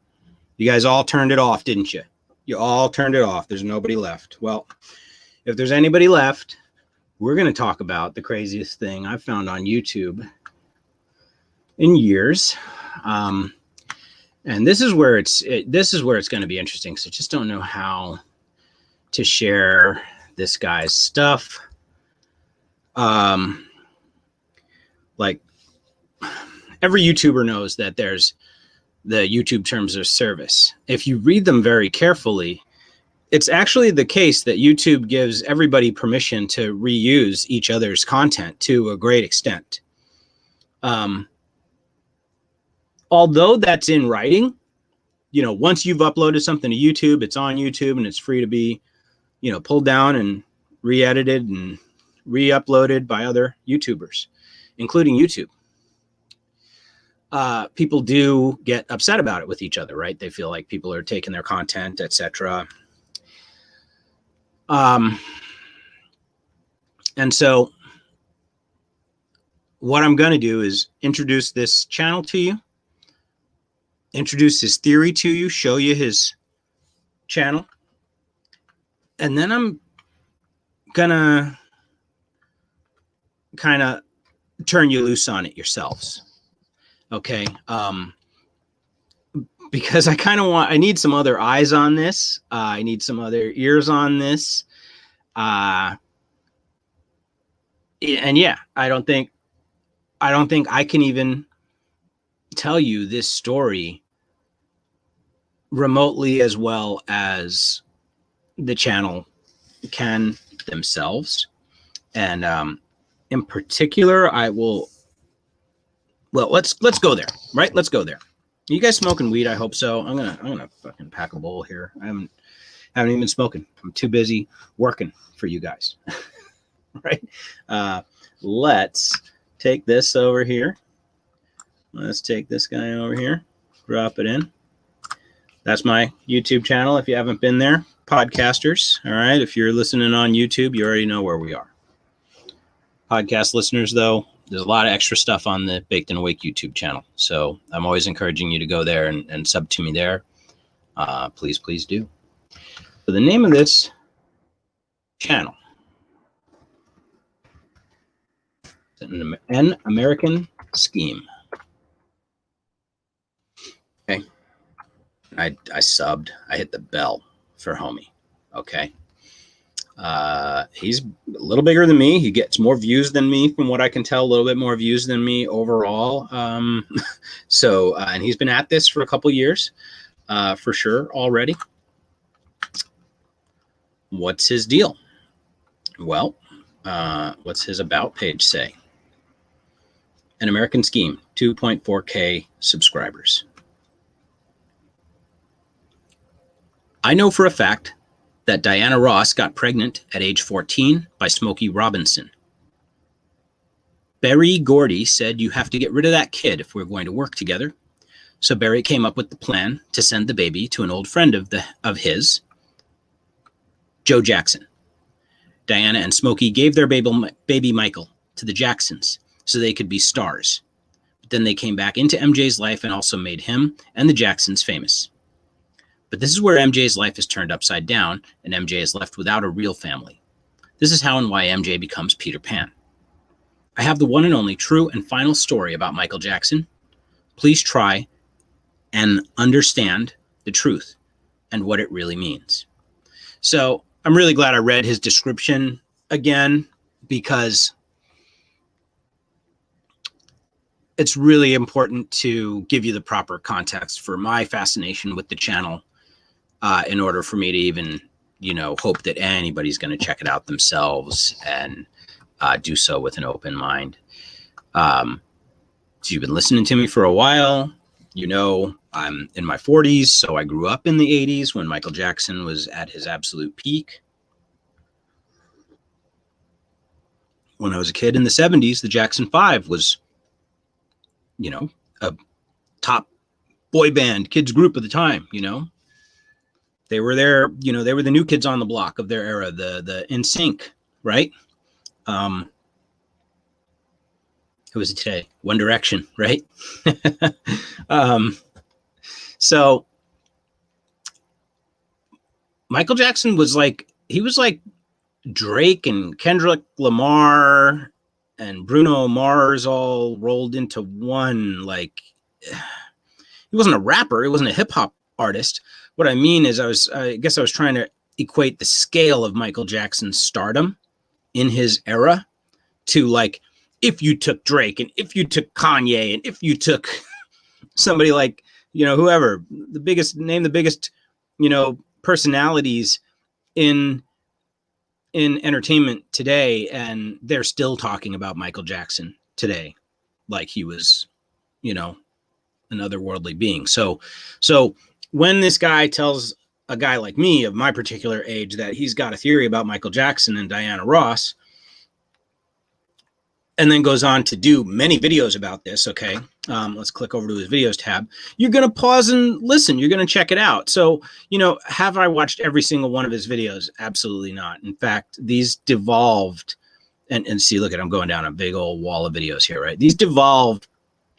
You guys all turned it off, didn't you? You all turned it off. There's nobody left. Well, if there's anybody left, we're going to talk about the craziest thing I've found on YouTube in years. And this is where it's going to be interesting. So just don't know how to share this guy's stuff. Like every YouTuber knows that there's the YouTube terms of service. If you read them very carefully, it's actually the case that YouTube gives everybody permission to reuse each other's content to a great extent. Although that's in writing, you know, once you've uploaded something to YouTube, it's on YouTube and it's free to be, you know, pulled down and re-edited and re-uploaded by other YouTubers, including YouTube. People do get upset about it with each other, right? They feel like people are taking their content, etc. And so what I'm going to do is introduce this channel to you, introduce his theory to you, show you his channel, and then I'm going to kind of turn you loose on it yourselves. Okay. Because I need some other eyes on this. I need some other ears on this. And yeah, I don't think I can even tell you this story remotely as well as the channel can themselves. And in particular, I will. Well, let's go there, right? Let's go there. You guys smoking weed? I hope so. I'm gonna fucking pack a bowl here. I haven't even been smoking. I'm too busy working for you guys, right? Let's take this over here. Let's take this guy over here. Drop it in. That's my YouTube channel. If you haven't been there, podcasters. All right. If you're listening on YouTube, you already know where we are. Podcast listeners, though, there's a lot of extra stuff on the Baked and Awake YouTube channel. So I'm always encouraging you to go there and sub to me there. Please do. So the name of this channel, An American Scheme. Okay. I subbed. I hit the bell for homie. Okay. He's a little bigger than me. He gets more views than me, from what I can tell, a little bit more views than me overall. So and he's been at this for a couple years, for sure already. What's his deal? Well, what's his about page say? An American Scheme, 2.4K subscribers. I know for a fact that Diana Ross got pregnant at age 14 by Smokey Robinson. Barry Gordy said, "You have to get rid of that kid if we're going to work together." So Barry came up with the plan to send the baby to an old friend of his, Joe Jackson. Diana and Smokey gave their baby Michael to the Jacksons so they could be stars. But then they came back into MJ's life and also made him and the Jacksons famous. But this is where MJ's life is turned upside down, and MJ is left without a real family. This is how and why MJ becomes Peter Pan. I have the one and only true and final story about Michael Jackson. Please try and understand the truth and what it really means. So I'm really glad I read his description again, because it's really important to give you the proper context for my fascination with the channel, in order for me to even, hope that anybody's going to check it out themselves and do so with an open mind. So you've been listening to me for a while. I'm in my 40s, so I grew up in the 80s when Michael Jackson was at his absolute peak. When I was a kid in the 70s, the Jackson 5 was, a top boy band kids group of the time. They were there, they were the new kids on the block of their era, the NSYNC, right? Who is it today? One Direction, right? So Michael Jackson was like Drake and Kendrick Lamar and Bruno Mars all rolled into one. Like, he wasn't a rapper. He wasn't a hip hop artist. What I mean is I guess I was trying to equate the scale of Michael Jackson's stardom in his era to, like, if you took Drake and if you took Kanye and if you took somebody like, whoever, the biggest personalities in entertainment today, and they're still talking about Michael Jackson today like he was, an otherworldly being. So when this guy tells a guy like me of my particular age that he's got a theory about Michael Jackson and Diana Ross, and then goes on to do many videos about this, okay, let's click over to his videos tab. You're going to pause and listen. You're going to check it out. So, have I watched every single one of his videos? Absolutely not. In fact, these devolved, and see, look I'm going down a big old wall of videos here, right? These devolved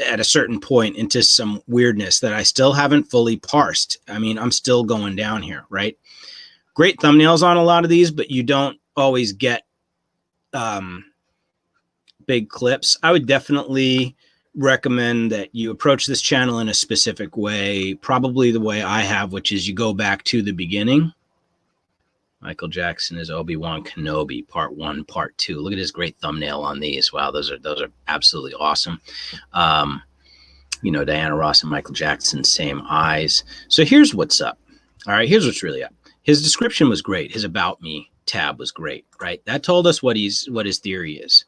at a certain point into some weirdness that I still haven't fully parsed. I mean, I'm still going down here, right? Great thumbnails on a lot of these, but you don't always get big clips. I would definitely recommend that you approach this channel in a specific way, probably the way I have, which is you go back to the beginning. Michael Jackson is Obi-Wan Kenobi, part 1, part 2. Look at his great thumbnail on these. Wow, those are absolutely awesome. Diana Ross and Michael Jackson, same eyes. So here's what's up. All right, here's what's really up. His description was great. His About Me tab was great, right? That told us what his theory is.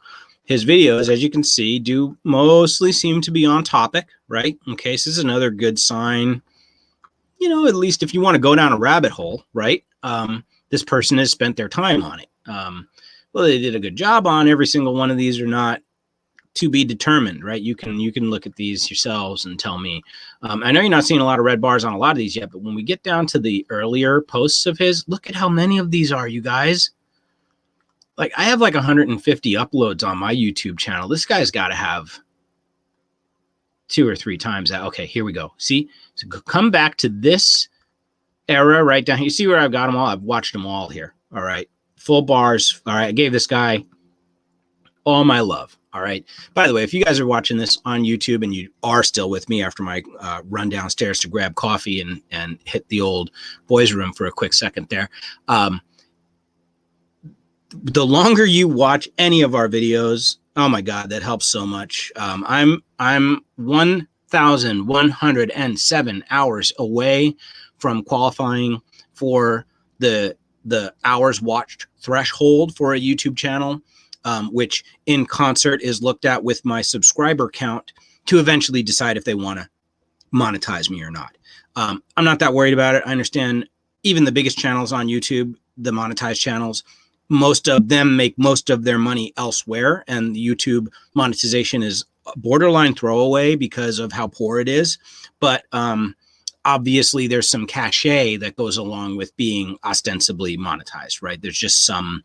His videos, as you can see, do mostly seem to be on topic, right? Okay, so this is another good sign. At least if you want to go down a rabbit hole, right? This person has spent their time on it. Well, they did a good job on every single one of these or not, to be determined, right? You can look at these yourselves and tell me. I know you're not seeing a lot of red bars on a lot of these yet, but when we get down to the earlier posts of his, look at how many of these are, you guys. Like, I have like 150 uploads on my YouTube channel. This guy's got to have 2 or 3 times that. Okay, here we go. See, so come back to this era right down here. You see where I've got them all? I've watched them all here. All right, full bars. All right, I gave this guy all my love. All right. By the way, if you guys are watching this on YouTube and you are still with me after my run downstairs to grab coffee and hit the old boys' room for a quick second there, the longer you watch any of our videos, oh my God, that helps so much. I'm 1,107 hours away from qualifying for the hours watched threshold for a YouTube channel, which in concert is looked at with my subscriber count to eventually decide if they want to monetize me or not. I'm not that worried about it. I understand even the biggest channels on YouTube, the monetized channels, most of them make most of their money elsewhere, and the YouTube monetization is borderline throwaway because of how poor it is. But obviously there's some cachet that goes along with being ostensibly monetized, right? There's just some,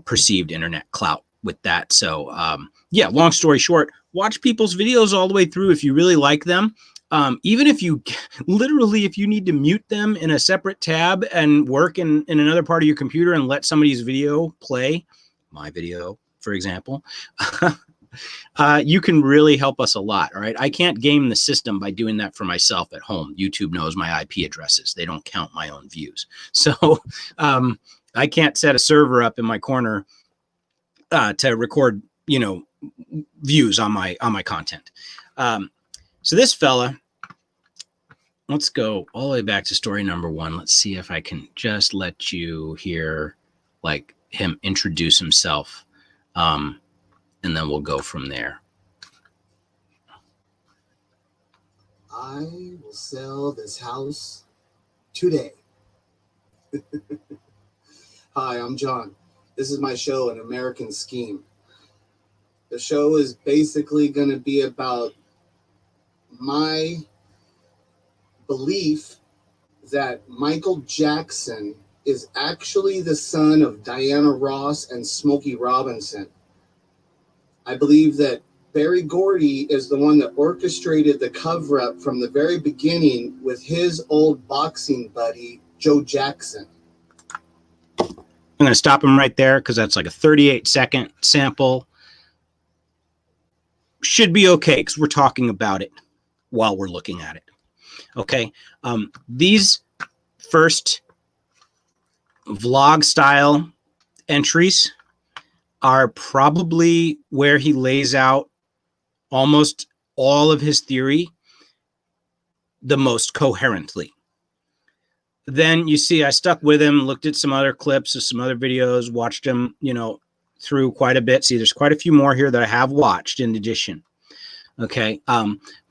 perceived internet clout with that. So yeah, long story short, watch people's videos all the way through if you really like them. Even if you literally, if you need to mute them in a separate tab and work in another part of your computer and let somebody's video play, my video, for example, you can really help us a lot. All right. I can't game the system by doing that for myself at home. YouTube knows my IP addresses. They don't count my own views. So I can't set a server up in my corner to record, views on my content. So this fella, let's go all the way back to story number 1. Let's see if I can just let you hear like him introduce himself. And then we'll go from there. I will sell this house today. Hi, I'm John. This is my show, An American Scheme. The show is basically going to be about my belief that Michael Jackson is actually the son of Diana Ross and Smokey Robinson. I believe that Berry Gordy is the one that orchestrated the cover-up from the very beginning with his old boxing buddy, Joe Jackson. I'm going to stop him right there because that's like a 38-second sample. Should be okay because we're talking about it while we're looking at it. Okay. These first vlog style entries are probably where he lays out almost all of his theory the most coherently. Then you see I stuck with him, looked at some other clips of some other videos, watched him, through quite a bit. See, there's quite a few more here that I have watched in addition. Okay.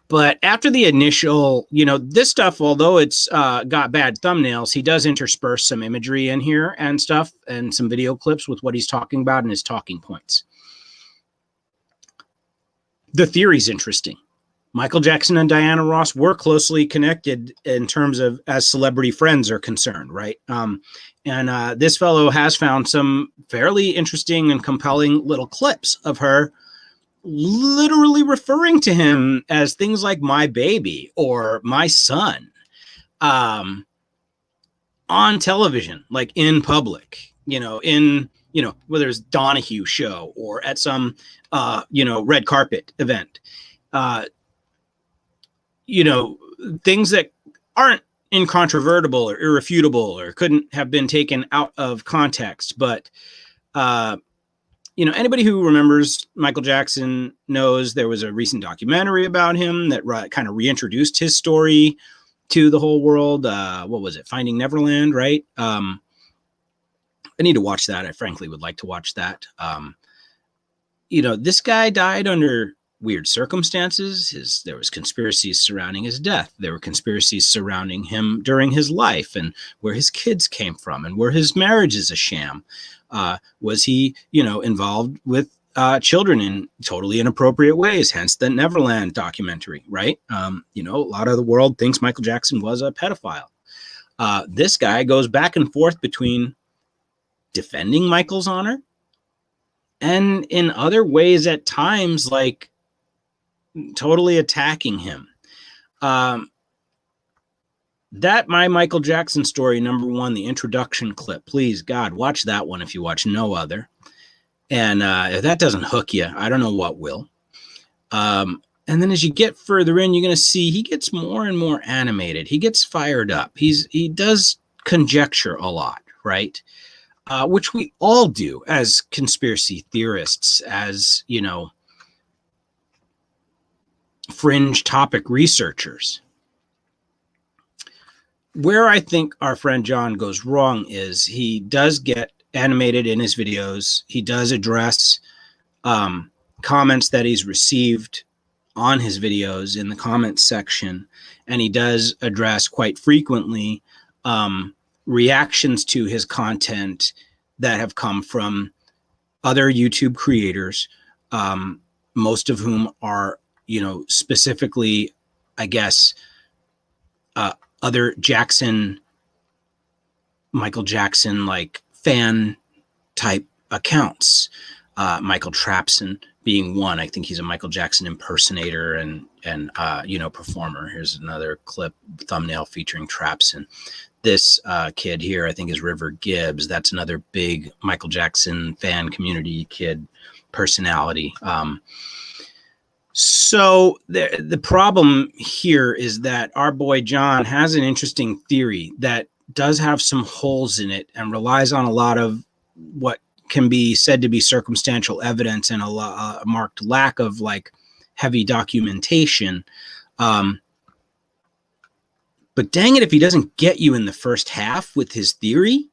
But after the initial, this stuff, although it's got bad thumbnails, he does intersperse some imagery in here and stuff and some video clips with what he's talking about and his talking points. The theory's interesting. Michael Jackson and Diana Ross were closely connected in terms of as celebrity friends are concerned, right? And this fellow has found some fairly interesting and compelling little clips of her literally referring to him as things like my baby or my son on television, like in public, whether it's Donahue show or at some, red carpet event, things that aren't incontrovertible or irrefutable or couldn't have been taken out of context. But, anybody who remembers Michael Jackson knows there was a recent documentary about him that kind of reintroduced his story to the whole world. What was it? Finding Neverland, right? I need to watch that. I frankly would like to watch that. This guy died under weird circumstances. There was conspiracies surrounding his death. There were conspiracies surrounding him during his life and where his kids came from and where his marriage is a sham. Was he, involved with children in totally inappropriate ways? Hence the Neverland documentary, right? A lot of the world thinks Michael Jackson was a pedophile. This guy goes back and forth between defending Michael's honor and in other ways at times, like totally attacking him. That My Michael Jackson Story, number 1, the introduction clip. Please, God, watch that one if you watch no other. And if that doesn't hook you, I don't know what will. And then as you get further in, you're going to see he gets more and more animated. He gets fired up. He does conjecture a lot, right? Which we all do as conspiracy theorists, as, fringe topic researchers. Where I think our friend John goes wrong is he does get animated in his videos. He does address comments that he's received on his videos in the comments section. And he does address quite frequently reactions to his content that have come from other YouTube creators, most of whom are, specifically, I guess, other Michael Jackson, like fan type accounts. Michael Trapson being one. I think he's a Michael Jackson impersonator and performer. Here's another clip thumbnail featuring Trapson. This kid here, I think, is River Gibbs. That's another big Michael Jackson fan community kid personality. So the problem here is that our boy John has an interesting theory that does have some holes in it and relies on a lot of what can be said to be circumstantial evidence and a marked lack of like heavy documentation. But dang it, if he doesn't get you in the first half with his theory,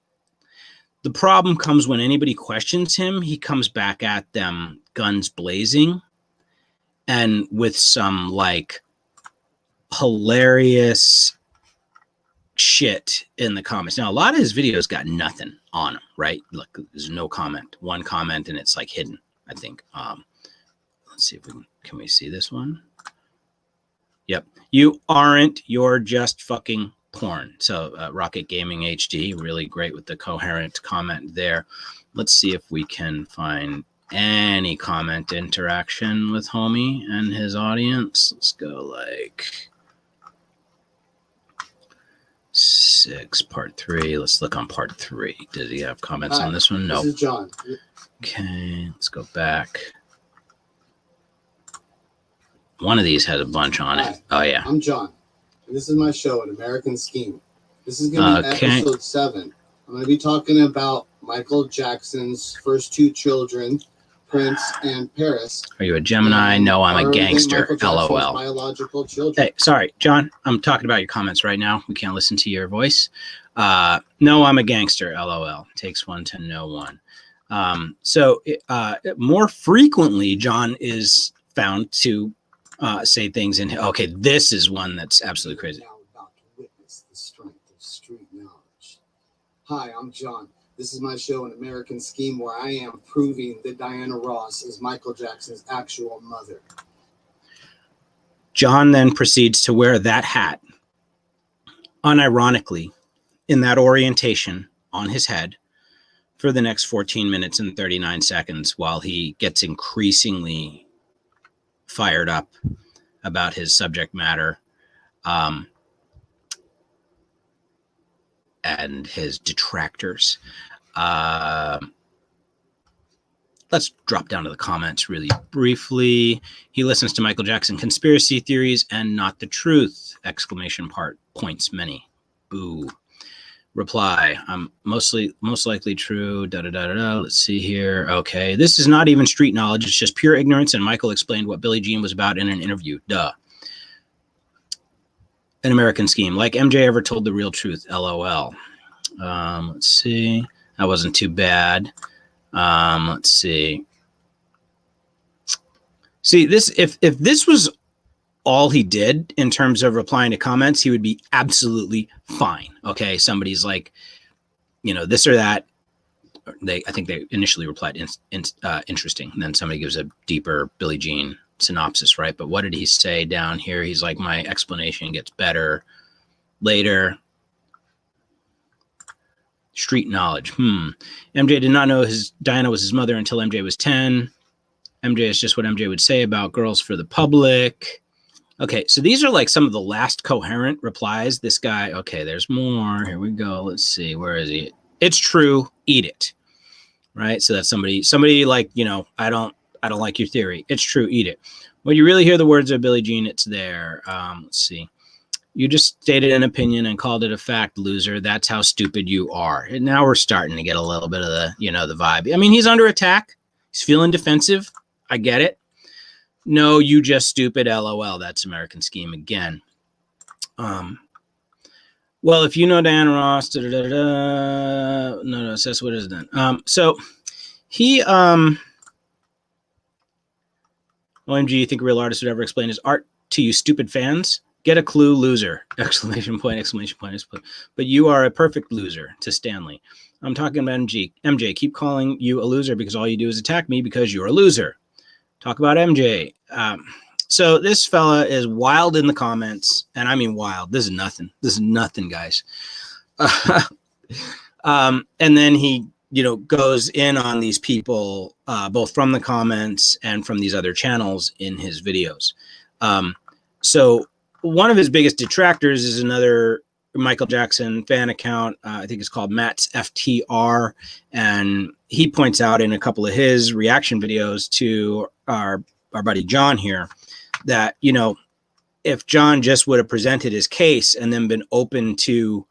the problem comes when anybody questions him. He comes back at them guns blazing and with some like hilarious shit in the comments. Now, a lot of his videos got nothing on them, right? Look, there's no comment, one comment, and it's like hidden, I think. Let's see if we can we see this one? Yep. You aren't, you're just fucking porn. So Rocket Gaming HD, really great with the coherent comment there. Let's see if we can find any comment interaction with homie and his audience. Let's go like 6, part 3. Let's look on part 3. Did he have comments on this one? No. This is John. Okay, let's go back. One of these has a bunch on it. Oh, yeah. I'm John, and this is my show, An American Scheme. This is going to be episode 7. I'm going to be talking about Michael Jackson's first 2 children, Prince and Paris. Are you a Gemini? No, I'm a gangster. LOL. Biological children. Hey, sorry, John. I'm talking about your comments right now. We can't listen to your voice. No, I'm a gangster. LOL. Takes one to know one. So more frequently, John is found to say things in. Okay, this is one that's absolutely crazy. Now about to witness the strength of street knowledge. Hi, I'm John. This is my show, An American Scheme, where I am proving that Diana Ross is Michael Jackson's actual mother. John then proceeds to wear that hat, unironically, in that orientation on his head for the next 14 minutes and 39 seconds while he gets increasingly fired up about his subject matter and his detractors. Let's drop down to the comments really briefly. He listens to Michael Jackson conspiracy theories and not the truth! Exclamation part points many. Boo. Reply, I'm most likely true. Da da da da da. Let's see here. Okay, this is not even street knowledge. It's just pure ignorance. And Michael explained what Billie Jean was about in an interview. Duh. An American Scheme. Like MJ ever told the real truth. LOL. Let's see. That wasn't too bad. Let's see. See this. If this was all he did in terms of replying to comments, he would be absolutely fine. Okay, somebody's like, you know, this or that. I think they initially replied interesting. And then somebody gives a deeper Billie Jean synopsis, right? But what did he say down here? He's like, my explanation gets better later. Street knowledge. MJ did not know Diana was his mother until MJ was 10. MJ is just what MJ would say about girls for the public. Okay, so these are like some of the last coherent replies. This guy, okay, there's more. Here we go. Let's see. Where is he? It's true. Eat it. Right? So that's somebody like, you know, I don't like your theory. It's true. Eat it. When you really hear the words of Billie Jean, it's there. Let's see. You just stated an opinion and called it a fact, loser. That's how stupid you are. And now we're starting to get a little bit of the, you know, the vibe. I mean, he's under attack. He's feeling defensive. I get it. No, you just stupid. LOL. That's American Scheme again. Well, if you know Diana Ross, no, that's what it is then. So he, OMG, you think a real artist would ever explain his art to you stupid fans? Get a clue, loser. Exclamation point, exclamation point. But you are a perfect loser to Stanley. I'm talking about MJ, keep calling you a loser because all you do is attack me because you're a loser. Talk about MJ. So this fella is wild in the comments, and I mean wild. This is nothing. This is nothing, guys. And then he, you know, goes in on these people, both from the comments and from these other channels in his videos. So one of his biggest detractors is another Michael Jackson fan account. I think it's called Matt's FTR. And he points out in a couple of his reaction videos to our buddy John here that, you know, if John just would have presented his case and then been open to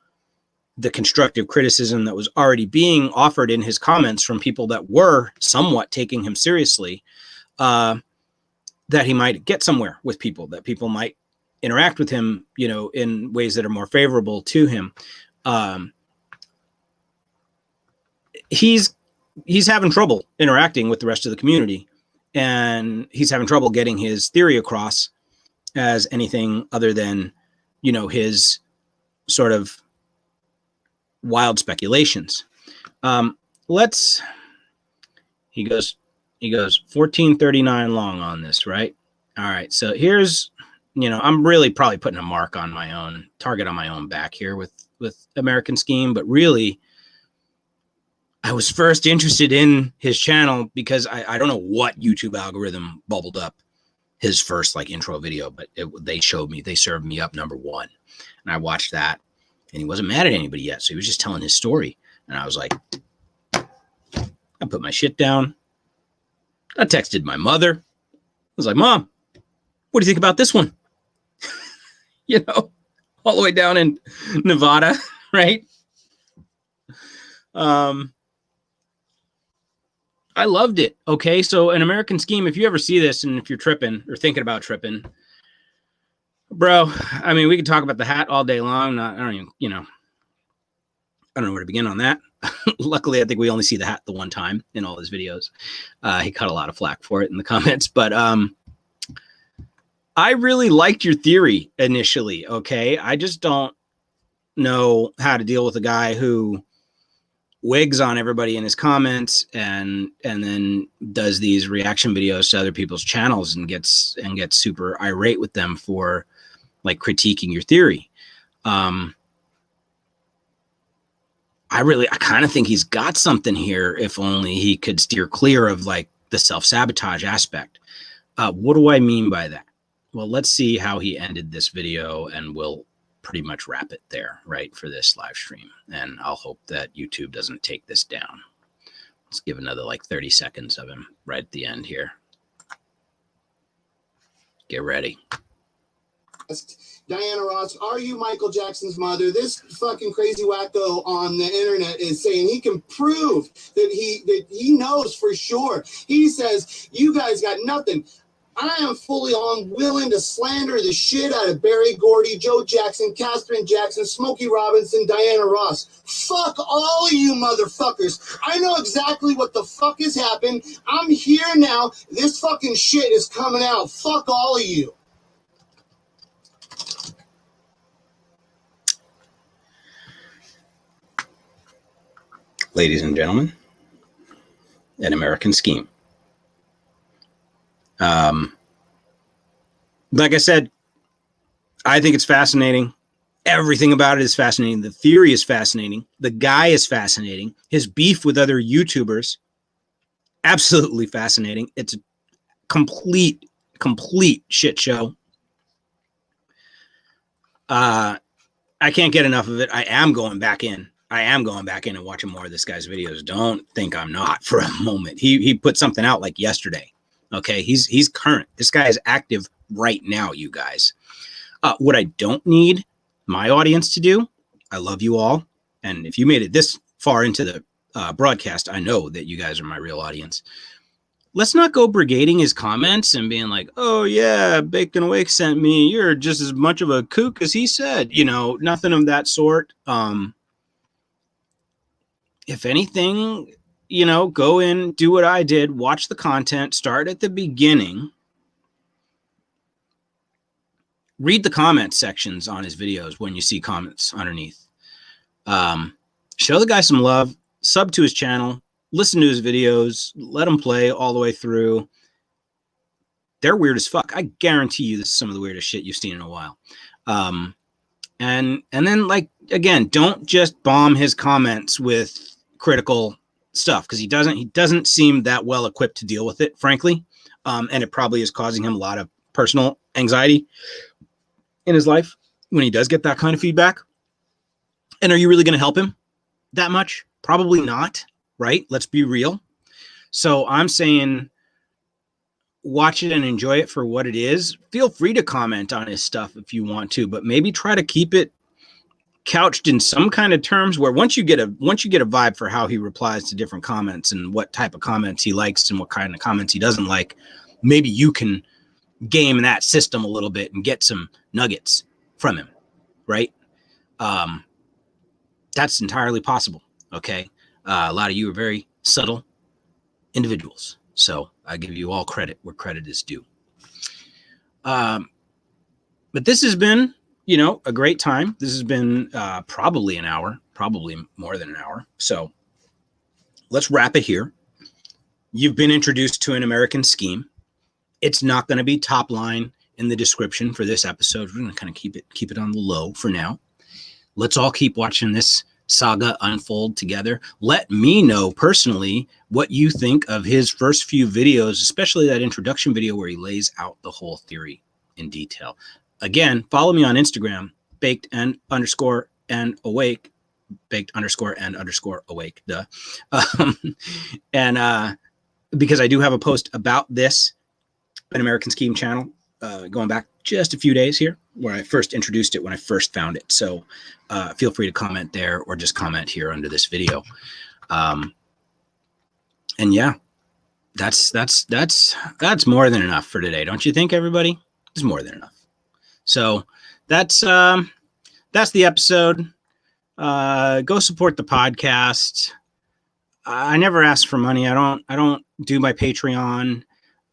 the constructive criticism that was already being offered in his comments from people that were somewhat taking him seriously, that he might get somewhere with people, that people might interact with him, you know, in ways that are more favorable to him. He's having trouble interacting with the rest of the community, and he's having trouble getting his theory across as anything other than, you know, his sort of wild speculations. He goes 1439 long on this, right? All right. So here's, you know, I'm really probably putting a mark on my own target on my own back here with American Scheme, but really I was first interested in his channel because I don't know what YouTube algorithm bubbled up his first like intro video, but they served me up number one, and I watched that, and he wasn't mad at anybody yet. So he was just telling his story. And I was like, I put my shit down. I texted my mother. I was like, Mom, what do you think about this one? You know, all the way down in Nevada, right? I loved it. Okay, so An American Scheme, if you ever see this and if you're tripping or thinking about tripping, bro, I mean, we could talk about the hat all day long. I don't even, you know, I don't know where to begin on that. Luckily, I think we only see the hat the one time in all his videos. He cut a lot of flack for it in the comments, but I really liked your theory initially, okay? I just don't know how to deal with a guy who wigs on everybody in his comments and then does these reaction videos to other people's channels and gets super irate with them for like critiquing your theory. I kind of think he's got something here if only he could steer clear of like the self-sabotage aspect. What do I mean by that? Well, let's see how he ended this video, and we'll pretty much wrap it there, right, for this live stream. And I'll hope that YouTube doesn't take this down. Let's give another like 30 seconds of him right at the end here. Get ready. Diana Ross, are you Michael Jackson's mother? This fucking crazy wacko on the internet is saying he can prove that he knows for sure. He says, you guys got nothing. I am fully on willing to slander the shit out of Barry Gordy, Joe Jackson, Katherine Jackson, Smokey Robinson, Diana Ross. Fuck all of you motherfuckers. I know exactly what the fuck has happened. I'm here now. This fucking shit is coming out. Fuck all of you. Ladies and gentlemen, An American Scheme. Like I said, I think it's fascinating. Everything about it is fascinating. The theory is fascinating. The guy is fascinating. His beef with other YouTubers, absolutely fascinating. It's a complete shit show. I can't get enough of it. I am going back in and watching more of this guy's videos. Don't think I'm not for a moment. He put something out like yesterday. Okay, he's current. This guy is active right now, you guys. What I don't need my audience to do, I love you all. And if you made it this far into the broadcast, I know that you guys are my real audience. Let's not go brigading his comments and being like, oh yeah, Bacon Awake sent me. You're just as much of a kook as he said. You know, nothing of that sort. If anything, you know, go in, do what I did, watch the content, start at the beginning, read the comment sections on his videos when you see comments underneath. Show the guy some love, sub to his channel, listen to his videos, let him play all the way through. They're weird as fuck. I guarantee you this is some of the weirdest shit you've seen in a while. And then, like, again, don't just bomb his comments with critical stuff, because he doesn't seem that well equipped to deal with it, frankly. And it probably is causing him a lot of personal anxiety in his life when he does get that kind of feedback. And are you really going to help him that much? Probably not, right? Let's be real. So I'm saying watch it and enjoy it for what it is. Feel free to comment on his stuff if you want to, but maybe try to keep it couched in some kind of terms where once you get a vibe for how he replies to different comments and what type of comments he likes and what kind of comments he doesn't like, maybe you can game that system a little bit and get some nuggets from him, right? That's entirely possible. Okay. A lot of you are very subtle individuals. So I give you all credit where credit is due. But this has been, a great time. This has been probably an hour, probably more than an hour. So let's wrap it here. You've been introduced to An American Scheme. It's not going to be top line in the description for this episode. We're going to kind of keep it on the low for now. Let's all keep watching this saga unfold together. Let me know personally what you think of his first few videos, especially that introduction video where he lays out the whole theory in detail. Again, follow me on Instagram, baked_and_awake, baked_and_awake, duh. And because I do have a post about this An American Scheme channel, going back just a few days here, where I first introduced it when I first found it. So feel free to comment there or just comment here under this video. And yeah, that's more than enough for today. Don't you think, everybody? It's more than enough. So that's the episode. Go support the podcast. I never ask for money. I don't do my Patreon.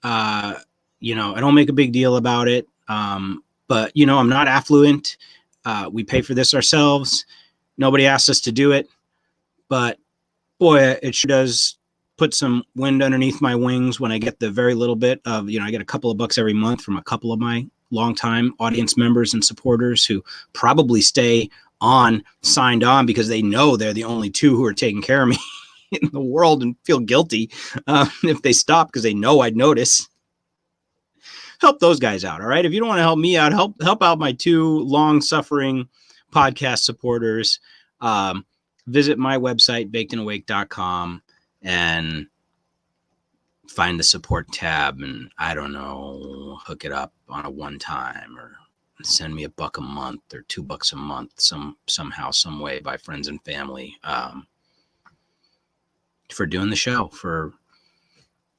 I don't make a big deal about it. But I'm not affluent. We pay for this ourselves. Nobody asked us to do it, but boy, it sure does put some wind underneath my wings when I get the very little bit of, I get a couple of bucks every month from a couple of my longtime audience members and supporters who probably stay signed on because they know they're the only two who are taking care of me in the world and feel guilty if they stop because they know I'd notice. Help those guys out. All right. If you don't want to help me out, help out my two long-suffering podcast supporters. Visit my website, bakedandawake.com, and find the support tab, and I don't know, hook it up on a one-time or send me $1 a month or $2 a month, somehow, some way, by friends and family, for doing the show, for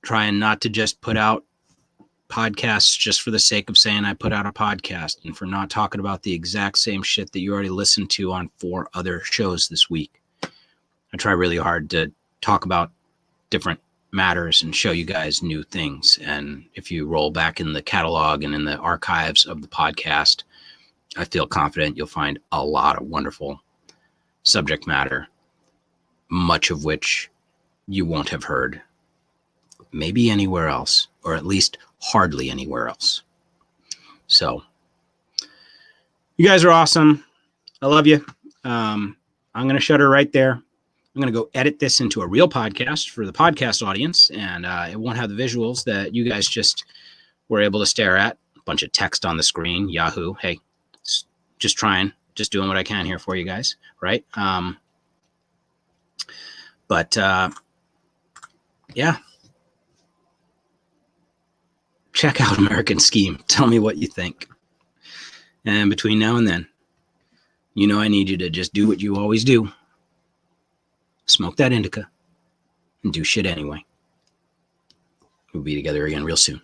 trying not to just put out podcasts just for the sake of saying I put out a podcast, and for not talking about the exact same shit that you already listened to on 4 other shows this week. I try really hard to talk about different matters and show you guys new things. And if you roll back in the catalog and in the archives of the podcast, I feel confident you'll find a lot of wonderful subject matter, much of which you won't have heard maybe anywhere else, or at least hardly anywhere else. So you guys are awesome. I love you. I'm going to shut her right there. I'm going to go edit this into a real podcast for the podcast audience, and it won't have the visuals that you guys just were able to stare at. A bunch of text on the screen. Yahoo. Hey, just doing what I can here for you guys, right? Yeah. Check out American Scheme. Tell me what you think. And between now and then, I need you to just do what you always do. Smoke that indica and do shit anyway. We'll be together again real soon.